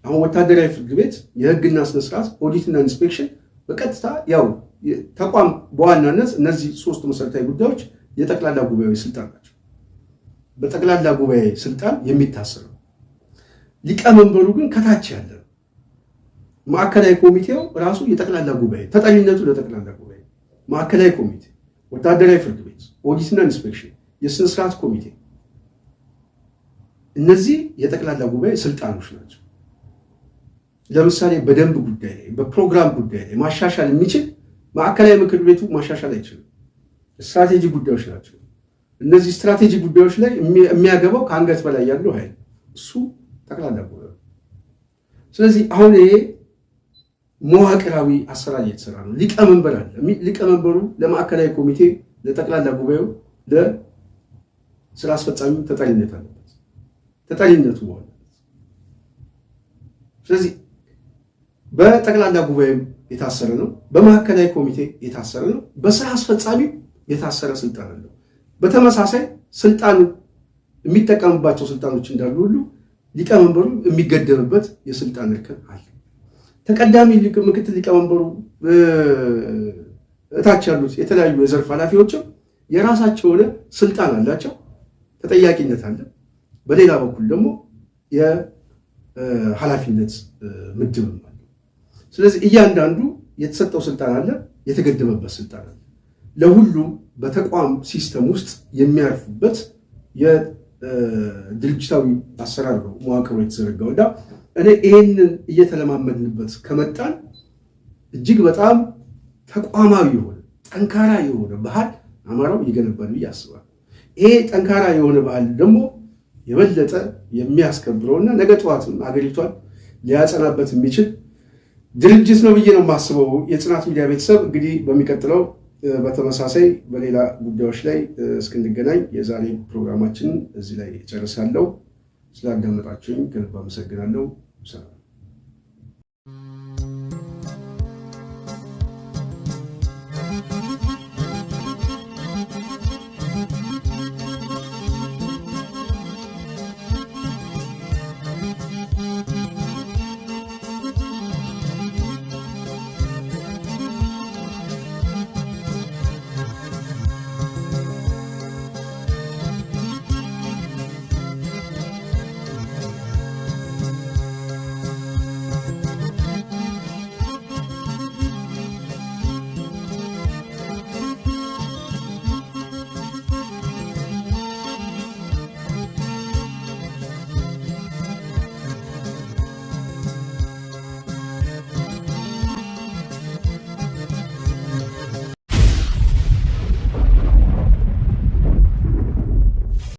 አሁን ወታደራዊ ፍርድ ቤት የህግና ስነስርዓት ኦዲትና ኢንስፔክሽን በቀጥታ ያው ተቋም በዋናነት እነዚህ ሶስት መሰረታዊ ጉዳዮች የጠቅላላ ጉባኤ ስልጣን ናቸው። በጠቅላላ ጉባኤ ስልጣን የሚታሰሩ ሊቀመንበሩ ግን ከታች ያለ ማዕከላዊ ኮሚቴው ራሱ የጠቅላላ ጉባኤ ተጠሪነቱ ለጠቅላላ ጉባኤ ማዕከላዊ ኮሚቴ፣ ወታደራዊ ፍርድ ቤት፣ ኦዲትና ኢንስፔክሽን፣ የስነ ስርዓት ኮሚቴ እነዚህ የጠቅላላ ጉባኤ ስልጣኖች ናቸው። ለምሳሌ በደንብ ጉዳይ ላይ በፕሮግራም ጉዳይ ላይ ማሻሻል የሚችል ማዕከላዊ ምክር ቤቱ ማሻሻል አይችልም። ስትራቴጂ ጉዳዮች ናቸው። እነዚህ ስትራቴጂ ጉዳዮች ላይ የሚያገባው ከአንገት በላይ ያለው ኃይል እሱ ጠቅላላ ጉባኤ። ስለዚህ አሁን ይሄ መዋቅራዊ አሰራር እየተሰራ ነው። ሊቀመንበር አለ። ሊቀመንበሩ ለማዕከላዊ ኮሚቴ፣ ለጠቅላላ ጉባኤው፣ ለስራ አስፈጻሚ ተጠሪነት አለበት። ተጠሪነቱ በኋላ ስለዚህ በጠቅላላ ጉባኤ የታሰረ ነው፣ በማዕከላዊ ኮሚቴ የታሰረ ነው፣ በስራ አስፈጻሚ የታሰረ ስልጣን አለው። በተመሳሳይ ስልጣኑ የሚጠቀምባቸው ስልጣኖች እንዳሉ ሁሉ ሊቀመንበሩ የሚገደብበት የስልጣን እርከን አለ። ተቀዳሚ ምክትል ሊቀመንበሩ እታች ያሉት የተለያዩ የዘርፍ ኃላፊዎችም የራሳቸው የሆነ ስልጣን አላቸው፣ ተጠያቂነት አለ። በሌላ በኩል ደግሞ የኃላፊነት ምድብም አለ። ስለዚህ እያንዳንዱ የተሰጠው ስልጣን አለ፣ የተገደበበት ስልጣን አለ። ለሁሉም በተቋም ሲስተም ውስጥ የሚያርፉበት የድርጅታዊ አሰራር ነው መዋቅሩ የተዘረጋው። እና እኔ ይህንን እየተለማመድንበት ከመጣን እጅግ በጣም ተቋማዊ የሆነ ጠንካራ የሆነ ባህል አማራው ይገነባል ብዬ አስባለሁ። ይሄ ጠንካራ የሆነ ባህል ደግሞ የበለጠ የሚያስከብረውና ነገ ጠዋትም ሀገሪቷን ሊያጸናበት የሚችል ድርጅት ነው ብዬ ነው የማስበው። የጽናት ሚዲያ ቤተሰብ እንግዲህ በሚቀጥለው በተመሳሳይ በሌላ ጉዳዮች ላይ እስክንገናኝ የዛሬ ፕሮግራማችንን እዚህ ላይ እጨርሳለሁ። ስላዳመጣችሁኝ ከልብ አመሰግናለሁ። ሰላም።